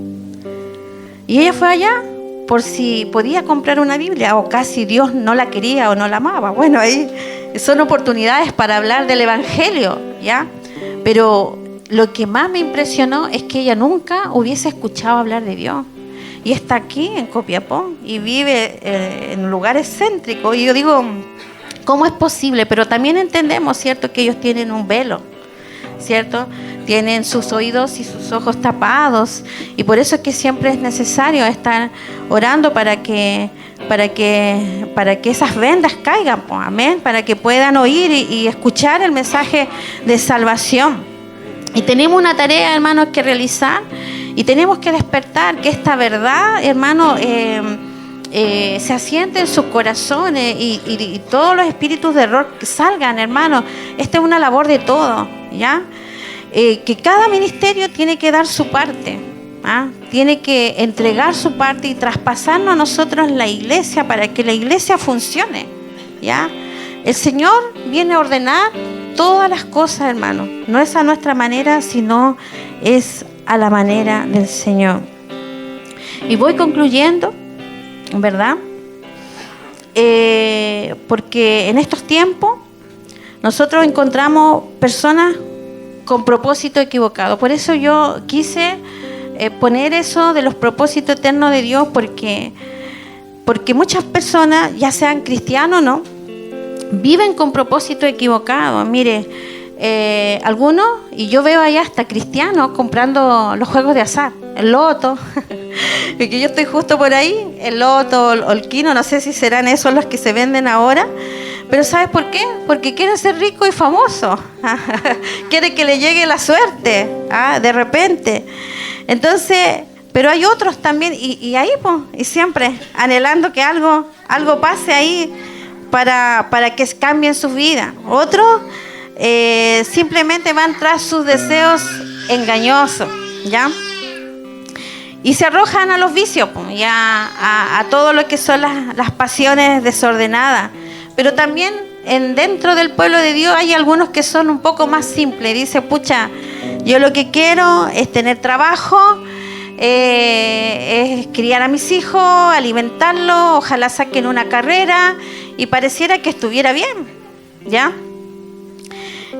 Y ella fue allá por si podía comprar una Biblia, o casi Dios no la quería o no la amaba. Bueno, ahí son oportunidades para hablar del Evangelio, ¿ya? Pero lo que más me impresionó es que ella nunca hubiese escuchado hablar de Dios. Y está aquí en Copiapó y vive en un lugar excéntrico. Y yo digo, ¿cómo es posible? Pero también entendemos, ¿cierto?, que ellos tienen un velo, ¿cierto? Tienen sus oídos y sus ojos tapados, y por eso es que siempre es necesario estar orando para que esas vendas caigan, pues, amén, para que puedan oír y escuchar el mensaje de salvación. Y tenemos una tarea, hermanos, que realizar, y tenemos que despertar que esta verdad, hermano, se asiente en sus corazones, y todos los espíritus de error que salgan, hermano. Esta es una labor de todos, ¿ya? Que cada ministerio tiene que dar su parte, ¿ah? Tiene que entregar su parte y traspasarnos a nosotros la iglesia para que la iglesia funcione, ¿ya? El Señor viene a ordenar todas las cosas, hermano. No es a nuestra manera, sino es a la manera del Señor. Y voy concluyendo, ¿verdad? Porque en estos tiempos nosotros encontramos personas con propósito equivocado. Por eso yo quise poner eso de los propósitos eternos de Dios, porque muchas personas, ya sean cristianos o no, viven con propósito equivocado. Mire, algunos, y yo veo allá hasta cristianos comprando los juegos de azar, el loto, porque yo estoy justo por ahí, el loto, el quino, no sé si serán esos los que se venden ahora. Pero ¿sabes por qué? Porque quieren ser ricos y famosos. Quiere que le llegue la suerte, de repente. Entonces, pero hay otros también, y ahí, pues, y siempre anhelando que algo pase ahí para que cambien sus vidas. Otros simplemente van tras sus deseos engañosos, ¿ya? Y se arrojan a los vicios, pues, ya a todo lo que son las pasiones desordenadas. Pero también dentro del pueblo de Dios hay algunos que son un poco más simples. Dice, pucha, yo lo que quiero es tener trabajo, es criar a mis hijos, alimentarlos, ojalá saquen una carrera, y pareciera que estuviera bien, ¿ya?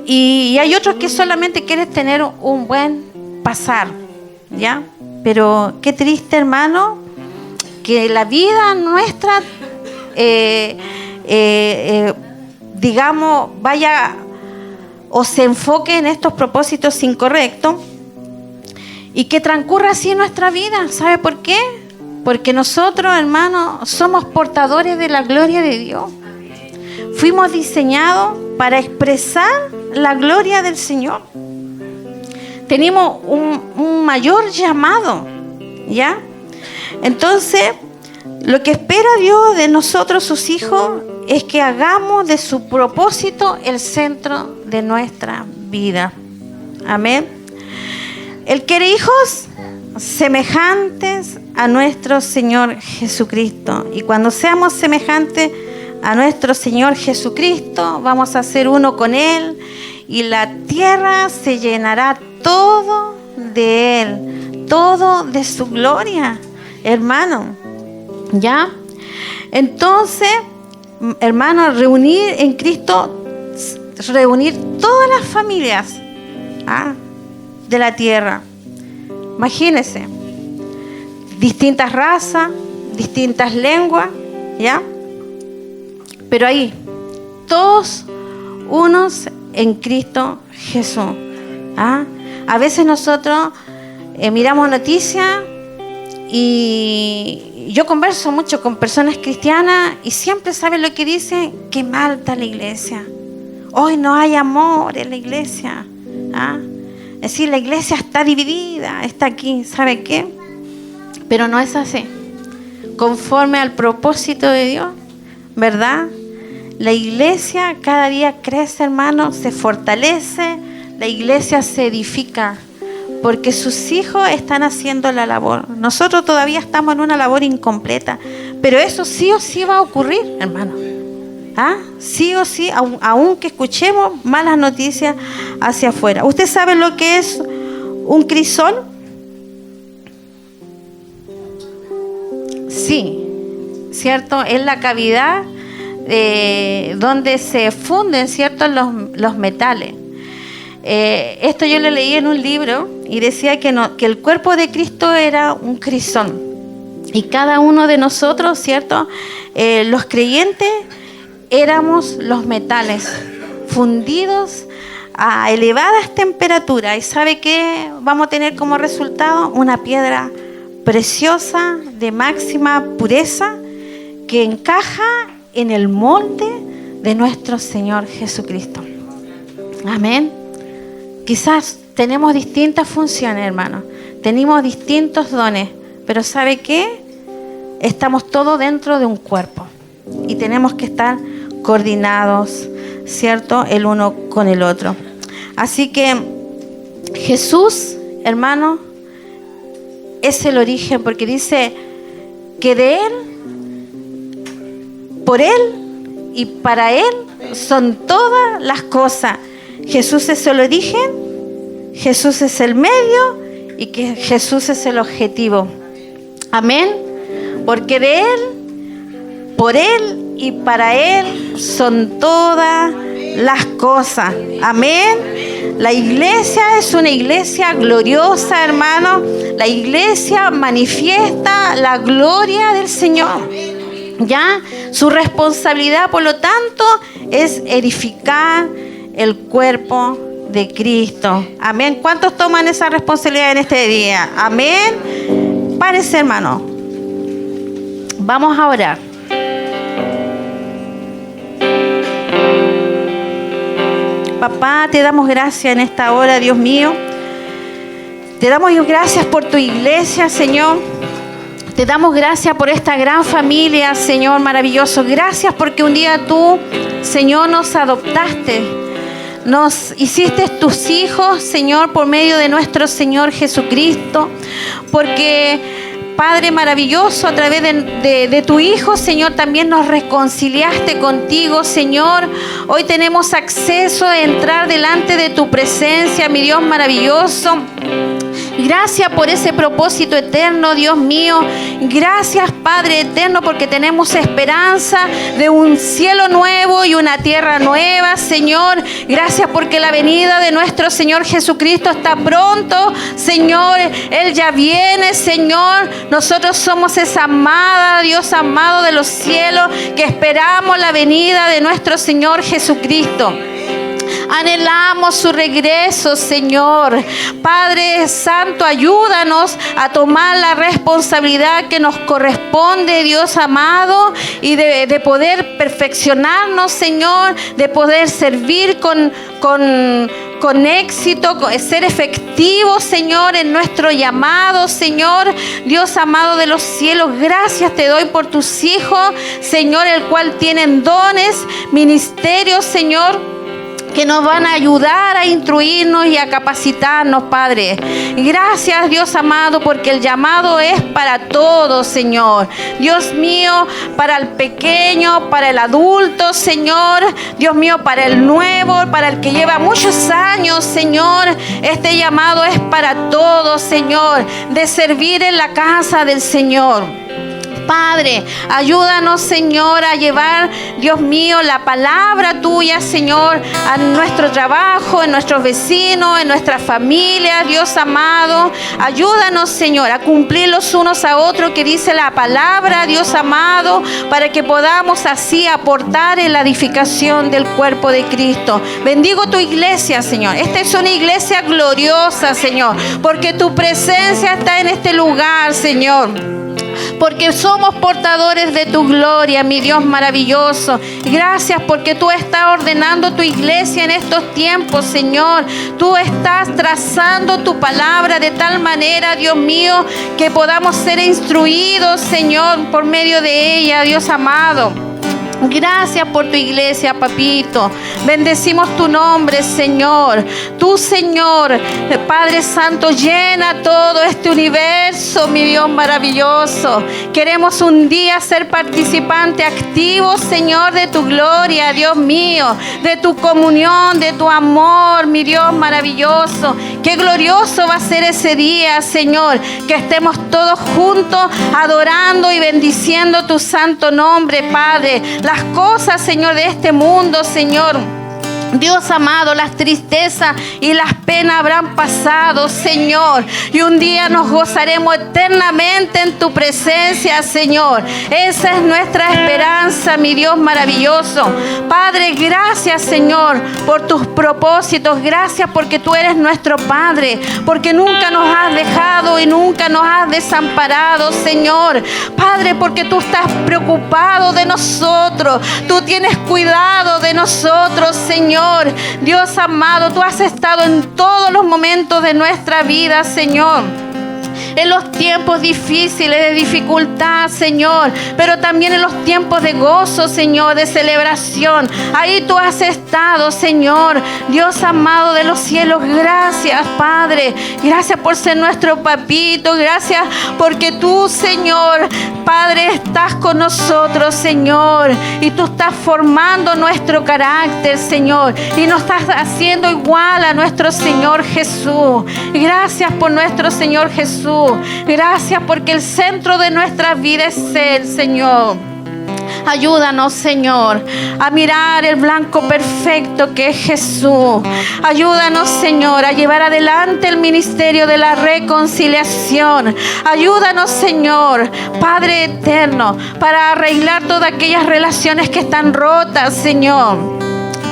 Y hay otros que solamente quieren tener un buen pasar, ¿ya? Pero qué triste, hermano, que la vida nuestra digamos, vaya o se enfoque en estos propósitos incorrectos, y que transcurra así nuestra vida. ¿Sabe por qué? Porque nosotros, hermanos, somos portadores de la gloria de Dios. Fuimos diseñados para expresar la gloria del Señor. Tenemos un mayor llamado, ¿Ya? Entonces, lo que espera Dios de nosotros, sus hijos, es que hagamos de su propósito el centro de nuestra vida. Amén. Él quiere hijos semejantes a nuestro Señor Jesucristo. Y cuando seamos semejantes a nuestro Señor Jesucristo, vamos a ser uno con Él y la tierra se llenará todo de Él, todo de su gloria, hermano. ¿Ya? Entonces, hermano, reunir en Cristo, reunir todas las familias de la tierra. Imagínense, distintas razas, distintas lenguas, ¿ya? Pero ahí, todos unos en Cristo Jesús. A veces nosotros miramos noticias y yo converso mucho con personas cristianas y siempre saben lo que dicen: qué mal está la iglesia. Hoy no hay amor en la iglesia. Es decir, la iglesia está dividida, está aquí, ¿sabe qué? Pero no es así. Conforme al propósito de Dios, ¿verdad? La iglesia cada día crece, hermano, se fortalece, la iglesia se edifica, porque sus hijos están haciendo la labor. Nosotros todavía estamos en una labor incompleta, pero eso sí o sí va a ocurrir, hermano. Sí o sí, aunque escuchemos malas noticias hacia afuera. ¿Usted sabe lo que es un crisol? Sí, ¿cierto? Es la cavidad donde se funden, ¿cierto?, los metales. Esto yo lo leí en un libro y decía que el cuerpo de Cristo era un crisol. Y cada uno de nosotros, ¿cierto?, los creyentes, éramos los metales fundidos a elevadas temperaturas. ¿Y sabe qué vamos a tener como resultado? Una piedra preciosa de máxima pureza que encaja en el molde de nuestro Señor Jesucristo. Amén. Quizás tenemos distintas funciones, hermanos. Tenemos distintos dones. Pero ¿sabe qué? Estamos todos dentro de un cuerpo. Y tenemos que estar coordinados, ¿cierto?, el uno con el otro. Así que Jesús, hermano, es el origen, porque dice que de Él, por Él y para Él son todas las cosas. Jesús es el origen, Jesús es el medio y que Jesús es el objetivo. Amén. Porque de Él, por Él y para Él son todas las cosas. Amén. La iglesia es una iglesia gloriosa, hermano. La iglesia manifiesta la gloria del Señor. ¿Ya? Su responsabilidad, por lo tanto, es edificar el cuerpo de Cristo. Amén. ¿Cuántos toman esa responsabilidad en este día? Amén. Párese, hermano. Vamos a orar. Papá, te damos gracias en esta hora, Dios mío. Te damos gracias por tu iglesia, Señor. Te damos gracias por esta gran familia, Señor, maravilloso. Gracias porque un día tú, Señor, nos adoptaste. Nos hiciste tus hijos, Señor, por medio de nuestro Señor Jesucristo. Porque, Padre maravilloso, a través de tu Hijo, Señor, también nos reconciliaste contigo, Señor. Hoy tenemos acceso a entrar delante de tu presencia, mi Dios maravilloso. Gracias por ese propósito eterno, Dios mío. Gracias, Padre eterno, porque tenemos esperanza de un cielo nuevo y una tierra nueva, Señor. Gracias porque la venida de nuestro Señor Jesucristo está pronto, Señor. Él ya viene, Señor. Nosotros somos esa amada, Dios amado de los cielos, que esperamos la venida de nuestro Señor Jesucristo. Anhelamos su regreso, Señor. Padre Santo, ayúdanos a tomar la responsabilidad que nos corresponde, Dios amado, y de poder perfeccionarnos, Señor, de poder servir con con éxito, ser efectivos, Señor, en nuestro llamado, Señor. Dios amado de los cielos, gracias te doy por tus hijos, Señor, el cual tienen dones, ministerios, Señor, que nos van a ayudar a instruirnos y a capacitarnos, Padre. Gracias, Dios amado, porque el llamado es para todos, Señor. Dios mío, para el pequeño, para el adulto, Señor. Dios mío, para el nuevo, para el que lleva muchos años, Señor. Este llamado es para todos, Señor, de servir en la casa del Señor. Padre, ayúdanos, Señor, a llevar, Dios mío, la palabra tuya, Señor, a nuestro trabajo, en nuestros vecinos, en nuestra familia, Dios amado. Ayúdanos, Señor, a cumplir los unos a otros que dice la palabra, Dios amado, para que podamos así aportar en la edificación del cuerpo de Cristo. Bendigo tu iglesia, Señor. Esta es una iglesia gloriosa, Señor, porque tu presencia está en este lugar, Señor. Porque somos portadores de tu gloria, mi Dios maravilloso. Gracias porque tú estás ordenando tu iglesia en estos tiempos, Señor. Tú estás trazando tu palabra de tal manera, Dios mío, que podamos ser instruidos, Señor, por medio de ella, Dios amado. Gracias por tu iglesia, papito. Bendecimos tu nombre, Señor. Tú, Señor, Padre Santo, llena todo este universo, mi Dios maravilloso. Queremos un día ser participantes activos, Señor, de tu gloria, Dios mío, de tu comunión, de tu amor, mi Dios maravilloso. Qué glorioso va a ser ese día, Señor, que estemos todos juntos adorando y bendiciendo tu santo nombre, Padre. Las cosas, Señor, de este mundo, Señor, Dios amado, las tristezas y las penas habrán pasado, Señor, y un día nos gozaremos eternamente en tu presencia, Señor. Esa es nuestra esperanza, mi Dios maravilloso. Padre, gracias, Señor, por tus propósitos. Gracias porque tú eres nuestro Padre, porque nunca nos has dejado y nunca nos has desamparado, Señor. Padre, porque tú estás preocupado de nosotros, tú tienes cuidado de nosotros, Señor. Dios amado, tú has estado en todos los momentos de nuestra vida, Señor. En los tiempos difíciles, de dificultad, Señor, pero también en los tiempos de gozo, Señor, de celebración. Ahí tú has estado, Señor. Dios amado de los cielos, gracias, Padre. Gracias por ser nuestro papito. Gracias porque tú, Señor, Padre, estás con nosotros, Señor. Y tú estás formando nuestro carácter, Señor. Y nos estás haciendo igual a nuestro Señor Jesús. Gracias por nuestro Señor Jesús. Gracias porque el centro de nuestra vida es Él, Señor. Ayúdanos, Señor, a mirar el blanco perfecto que es Jesús. Ayúdanos, Señor, a llevar adelante el ministerio de la reconciliación. Ayúdanos, Señor, Padre eterno, para arreglar todas aquellas relaciones que están rotas, Señor.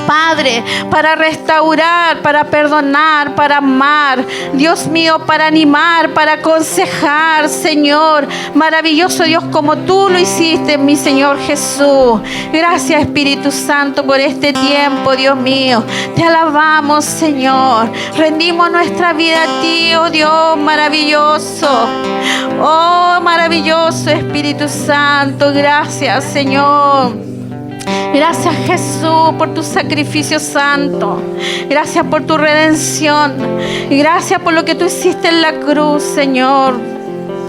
Padre, para restaurar, para perdonar, para amar, Dios mío, para animar, para aconsejar, Señor. Maravilloso Dios, como tú lo hiciste, mi Señor Jesús. Gracias, Espíritu Santo, por este tiempo, Dios mío. Te alabamos, Señor. Rendimos nuestra vida a ti, oh Dios maravilloso. Oh, maravilloso Espíritu Santo. Gracias, Señor. Gracias, Jesús, por tu sacrificio santo. Gracias por tu redención. Gracias por lo que tú hiciste en la cruz, Señor.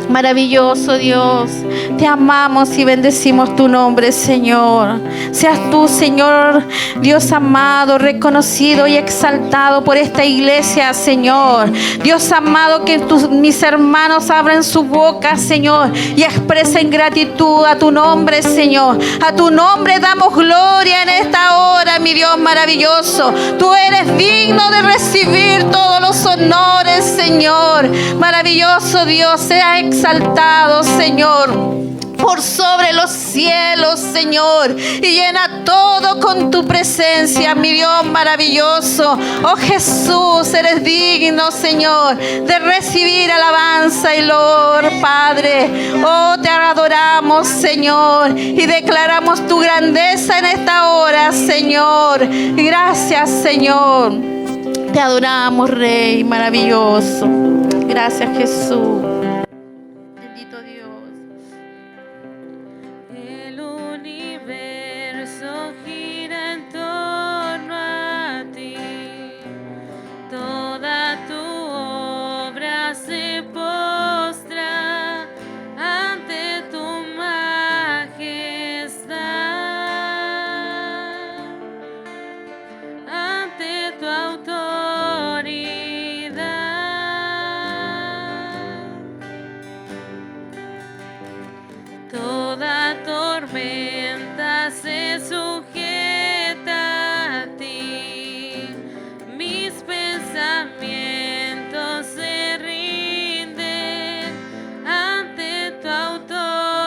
Maravilloso Dios, te amamos y bendecimos tu nombre, Señor. Seas tú, Señor, Dios amado, reconocido y exaltado por esta iglesia, Señor. Dios amado, que mis hermanos abran su boca, Señor, y expresen gratitud a tu nombre, Señor. A tu nombre damos gloria en esta hora, mi Dios maravilloso. Tú eres digno de recibir todos los honores, Señor. Maravilloso Dios, sea exaltado, Señor, por sobre los cielos, Señor, y llena todo con tu presencia, mi Dios maravilloso. Oh Jesús, eres digno, Señor, de recibir alabanza y loor, Padre. Oh, te adoramos, Señor, y declaramos tu grandeza en esta hora, Señor. Gracias, Señor. Te adoramos, Rey maravilloso. Gracias, Jesús. Bendito Dios. El universo gira en torno a ti, toda tu obra se postra ante tu majestad, ante tu autoridad. Toda tormenta se sujeta a ti, mis pensamientos se rinden ante tu autoridad.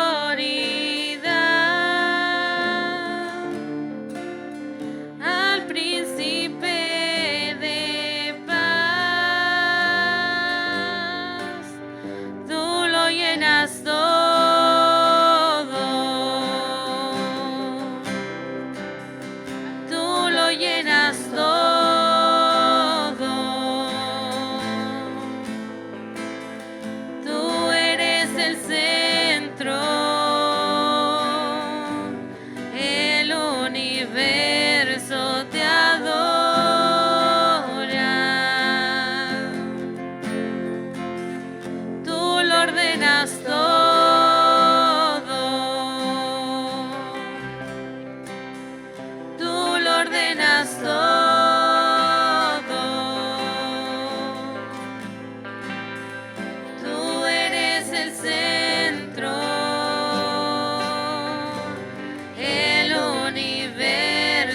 Al príncipe de paz, tú lo llenas todo. Tú lo llenas todo. Tú eres el centro. El universo te adora. Tú lo ordenas todo. Tú lo ordenas todo. Tú eres el centro. El universo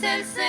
dice el Señor.